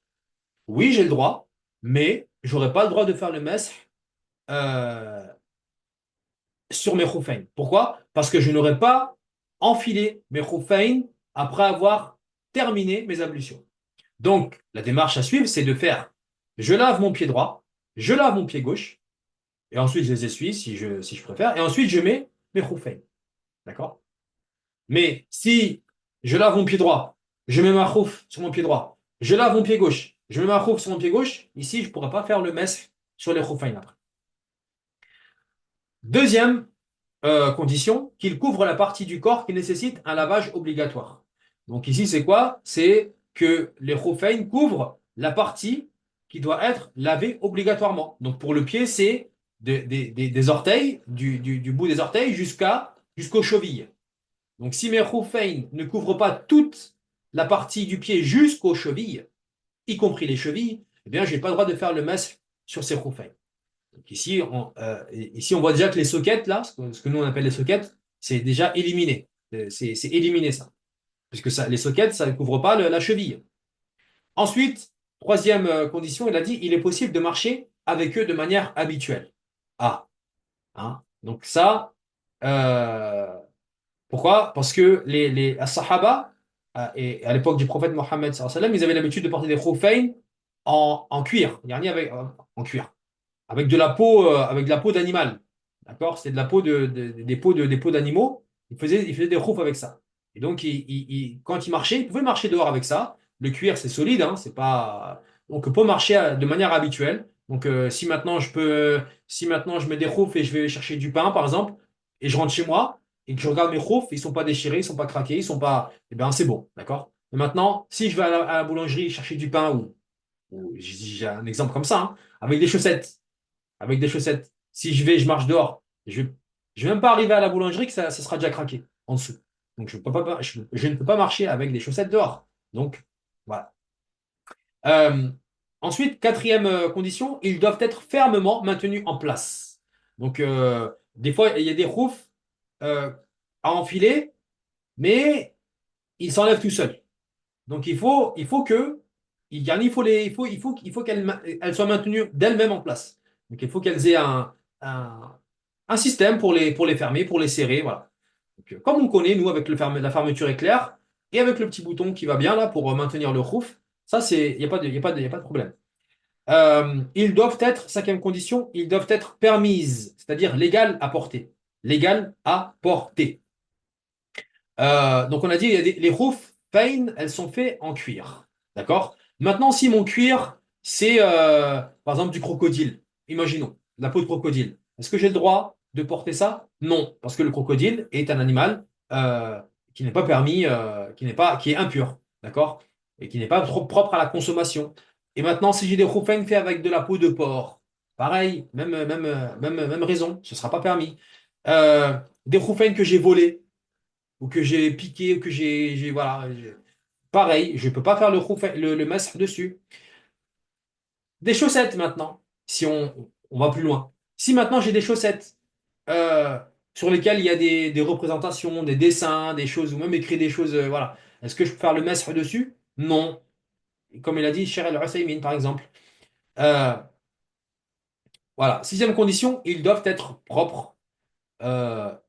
Oui, j'ai le droit, mais j'aurais pas le droit de faire le mesh euh, sur mes khouffayn. Pourquoi? Parce que je n'aurais pas enfilé mes khouffayn après avoir terminé mes ablutions. Donc, la démarche à suivre, c'est de faire, je lave mon pied droit, je lave mon pied gauche, et ensuite je les essuie si je préfère, et ensuite je mets mes khouffayn. D'accord? Mais si je lave mon pied droit, je mets ma khouf sur mon pied droit, je lave mon pied gauche, je mets ma khouf sur mon pied gauche, ici je ne pourrais pas faire le mesh sur les khouffayn après. Deuxième condition, qu'il couvre la partie du corps qui nécessite un lavage obligatoire. Donc ici, c'est quoi? C'est que les khuffayn couvrent la partie qui doit être lavée obligatoirement. Donc pour le pied, c'est des orteils, du bout des orteils jusqu'aux chevilles. Donc si mes khuffayn ne couvrent pas toute la partie du pied jusqu'aux chevilles, y compris les chevilles, eh bien, je n'ai pas le droit de faire le masque sur ces khuffayn. Donc ici, on voit déjà que les sockets, là, ce que nous on appelle les sockets, c'est déjà éliminé. C'est éliminé ça. Puisque ça, les sockets, ça ne couvre pas la cheville. Ensuite, troisième condition, il a dit, il est possible de marcher avec eux de manière habituelle. Ah, hein. Donc ça, euh, pourquoi? Parce que les Sahaba, et à l'époque du prophète Mohammed, sallallahu alayhi wa sallam, ils avaient l'habitude de porter des khuffayn en cuir, en cuir avec avec de la peau d'animal. D'accord? C'était de la peau des peaux d'animaux. Il faisait des roufs avec ça. Et donc, quand il marchait, il pouvait marcher dehors avec ça. Le cuir, c'est solide, hein, c'est pas. Donc, on peut marcher de manière habituelle. Donc, si maintenant je mets des roufs et je vais chercher du pain, par exemple, et je rentre chez moi et que je regarde mes roufs, ils sont pas déchirés, ils sont pas craqués, ils sont pas. Eh bien, c'est bon, d'accord? Mais maintenant, si je vais à la boulangerie chercher du pain ou j'ai un exemple comme ça, hein, avec des chaussettes avec des chaussettes. Si je marche dehors, je vais même pas arriver à la boulangerie que ça sera déjà craqué en dessous. Donc je ne peux pas marcher avec des chaussettes dehors. Donc voilà. Euh, Ensuite, quatrième condition, ils doivent être fermement maintenus en place. Donc des fois, il y a des roufs à enfiler, mais ils s'enlèvent tout seuls. Donc il faut que il faut qu'elles soient maintenues d'elles-mêmes en place. Donc il faut qu'elles aient un système pour les fermer, pour les serrer, voilà. Donc, comme on connaît, nous, avec la fermeture éclair et avec le petit bouton qui va bien là pour maintenir le roof, ça il n'y a pas de, y a pas de problème. Ils doivent être, cinquième condition, ils doivent être permises, c'est-à-dire légales à porter. Légales à porter. Donc on a dit, les roufs pain, elles sont faites en cuir. D'accord? Maintenant, si mon cuir, c'est par exemple du crocodile, imaginons, la peau de crocodile, est-ce que j'ai le droit de porter ça? Non, parce que le crocodile est un animal qui n'est pas permis, qui est impur, d'accord? Et qui n'est pas trop propre à la consommation. Et maintenant, si j'ai des roufs faits avec de la peau de porc, pareil, même raison, ce ne sera pas permis. Des roufs que j'ai volés ou que j'ai piqué, ou que voilà. Pareil, je ne peux pas faire le masque dessus. Des chaussettes maintenant, si on va plus loin. Si maintenant j'ai des chaussettes euh, sur lesquelles il y a des représentations, des dessins, des choses, ou même écrit des choses, voilà. Est-ce que je peux faire le masque dessus? Non. Comme il a dit Cheikh Al-Husaymin, par exemple. Euh, voilà. Sixième condition, ils doivent être propres.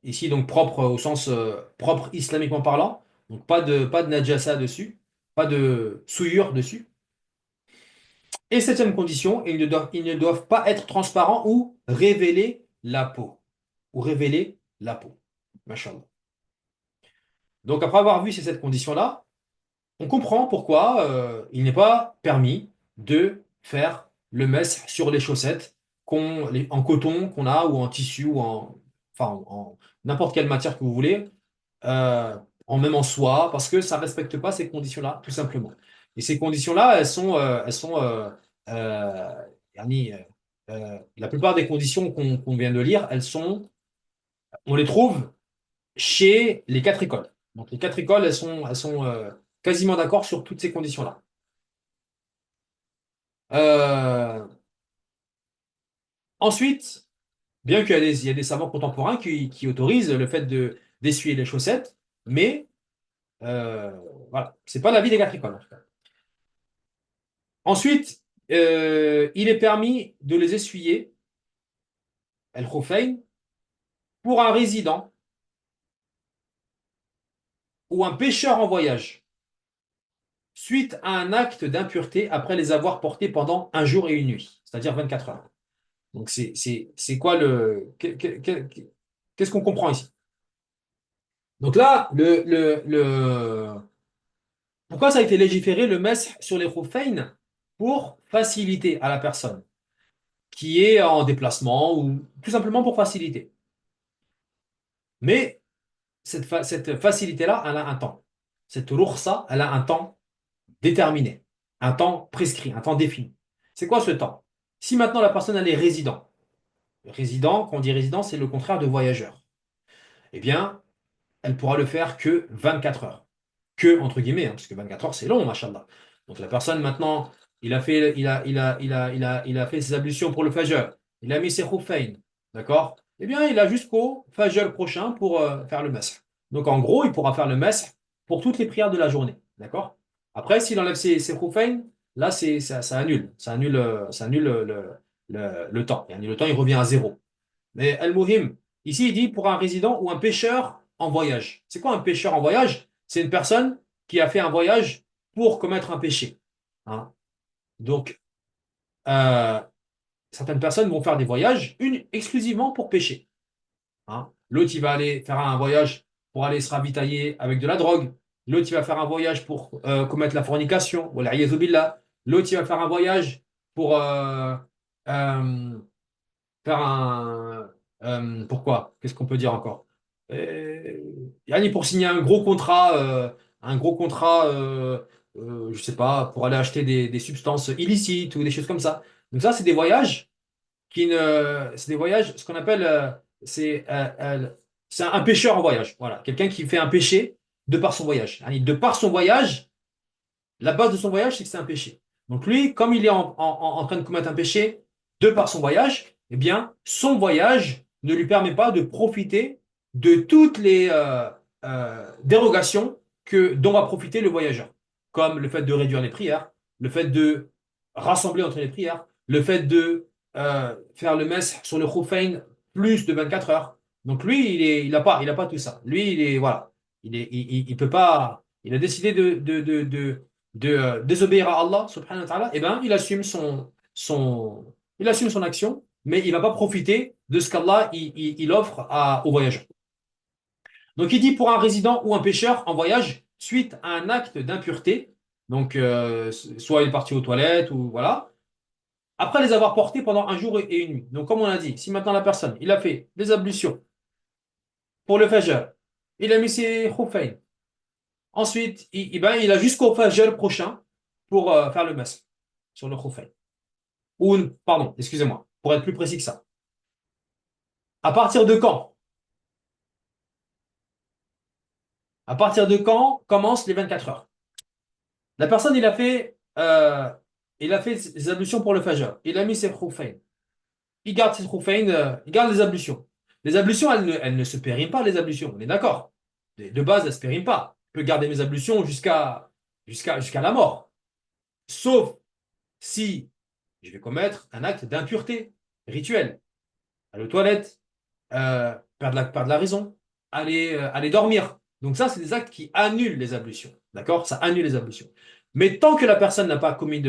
Ici, donc propre au sens propre islamiquement parlant. Donc pas de najasa dessus, pas de souillure dessus. Et septième condition, ils ne doivent pas être transparents ou révéler la peau. Ou révéler la peau. Machallah. Donc après avoir vu ces sept conditions-là, on comprend pourquoi il n'est pas permis de faire le mess sur les chaussettes en coton qu'on a ou en tissu ou en n'importe quelle matière que vous voulez même en soi, parce que ça ne respecte pas ces conditions-là, tout simplement. Et ces conditions-là, euh, yani, la plupart des conditions qu'on vient de lire, on les trouve chez les quatre écoles. Donc les quatre écoles, elles sont quasiment d'accord sur toutes ces conditions-là. Euh, Ensuite, bien qu'il y a des savants contemporains qui autorisent le fait d'essuyer les chaussettes, mais euh, voilà, c'est pas l'avis des catholiques en tout cas. Ensuite, il est permis de les essuyer, el khuffayn, pour un résident ou un pêcheur en voyage, suite à un acte d'impureté après les avoir portés pendant un jour et une nuit, c'est-à-dire 24 heures. Donc c'est quoi qu'est-ce qu'on comprend ici? Donc là, pourquoi ça a été légiféré le mesh sur les khuffayn? Pour faciliter à la personne qui est en déplacement ou tout simplement pour faciliter. Mais cette facilité-là, elle a un temps. Cette rukhsa, elle a un temps déterminé, un temps prescrit, un temps défini. C'est quoi ce temps? Si maintenant la personne elle est résident, résident, quand on dit résident, c'est le contraire de voyageur. Eh bien, elle pourra le faire que 24 heures. Que, entre guillemets, hein, parce que 24 heures, c'est long, machallah. Donc la personne, maintenant, il a fait ses ablutions pour le fajr. Il a mis ses khuffayn. D'accord? Eh bien, il a jusqu'au fajr prochain pour faire le masr. Donc en gros, il pourra faire le masr pour toutes les prières de la journée. D'accord? Après, s'il enlève ses khuffayn, là, ça annule. Ça annule le temps. Et le temps, il revient à zéro. Mais Al-Muhim, ici, il dit pour un résident ou un pêcheur en voyage. C'est quoi un pêcheur en voyage? C'est une personne qui a fait un voyage pour commettre un péché. Hein. Donc, euh, certaines personnes vont faire des voyages exclusivement pour pêcher. Hein. L'autre, il va aller faire un voyage pour aller se ravitailler avec de la drogue. L'autre, il va faire un voyage pour commettre la fornication. Wala'iyadhu billah. L'autre, il va faire un voyage pour euh, faire un. Pourquoi? Qu'est-ce qu'on peut dire encore? Yani pour signer un gros contrat, je sais pas, pour aller acheter des substances illicites ou des choses comme ça. Donc ça, c'est des voyages c'est des voyages, ce qu'on appelle, c'est un pêcheur en voyage. Voilà, quelqu'un qui fait un péché de par son voyage. Yani de par son voyage, la base de son voyage, c'est que c'est un péché. Donc lui, comme il est en train de commettre un péché de par son voyage, eh bien, son voyage ne lui permet pas de profiter de toutes les dérogations dont va profiter le voyageur, comme le fait de réduire les prières, le fait de rassembler entre les prières, le fait de faire le mess sur le khuffayn plus de 24 heures. Donc lui, il a pas tout ça. Lui, il est, voilà, il peut pas, il a décidé de désobéir à Allah, subhanahu wa ta'ala, eh ben, il assume son action, mais il ne va pas profiter de ce qu'Allah il offre aux voyageurs. Donc il dit pour un résident ou un pêcheur en voyage, suite à un acte d'impureté, donc soit il est parti aux toilettes ou voilà, après les avoir portés pendant un jour et une nuit. Donc comme on a dit, si maintenant la personne, il a fait des ablutions pour le fajr, il a mis ses khuffayn, ensuite ben, il a jusqu'au fajr prochain pour faire le mas sur le khuffayn. Ou, pardon, excusez-moi, pour être plus précis que ça. À partir de quand? À partir de quand commencent les 24 heures? La personne, il a fait ses ablutions pour le fajr. Il a mis ses khuffayn. Il garde ses khuffayn, il garde les ablutions. Les ablutions, elles ne se périment pas, les ablutions. On est d'accord. De base, elles ne se périment pas. Je peux garder mes ablutions jusqu'à la mort. Sauf si je vais commettre un acte d'impureté rituelle. Aller aux toilettes, perdre la raison, aller dormir. Donc ça, c'est des actes qui annulent les ablutions. D'accord? Ça annule les ablutions. Mais tant que la personne n'a pas commis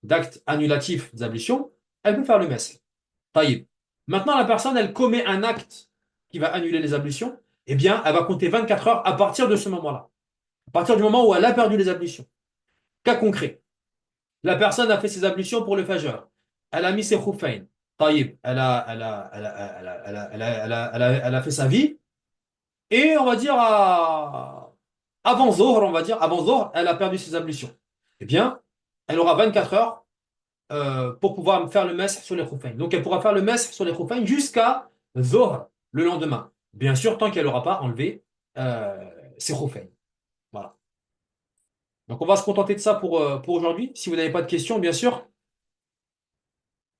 d'acte annulatif des ablutions, elle peut faire le mess. Taïb. Maintenant, la personne, elle commet un acte qui va annuler les ablutions, eh bien, elle va compter 24 heures à partir de ce moment-là. À partir du moment où elle a perdu les ablutions. Cas concret. La personne a fait ses ablutions pour le fajr. Elle a mis ses khuffayn. Taïb, elle a fait sa vie. Et on va dire avant Zohr, avant Zohr, elle a perdu ses ablutions. Eh bien, elle aura 24 heures pour pouvoir faire le mess sur les khuffayn. Donc elle pourra faire le mess sur les khuffayn jusqu'à Zohr, le lendemain. Bien sûr, tant qu'elle n'aura pas enlevé euh, ses khuffayn. Voilà. Donc on va se contenter de ça pour aujourd'hui. Si vous n'avez pas de questions, bien sûr.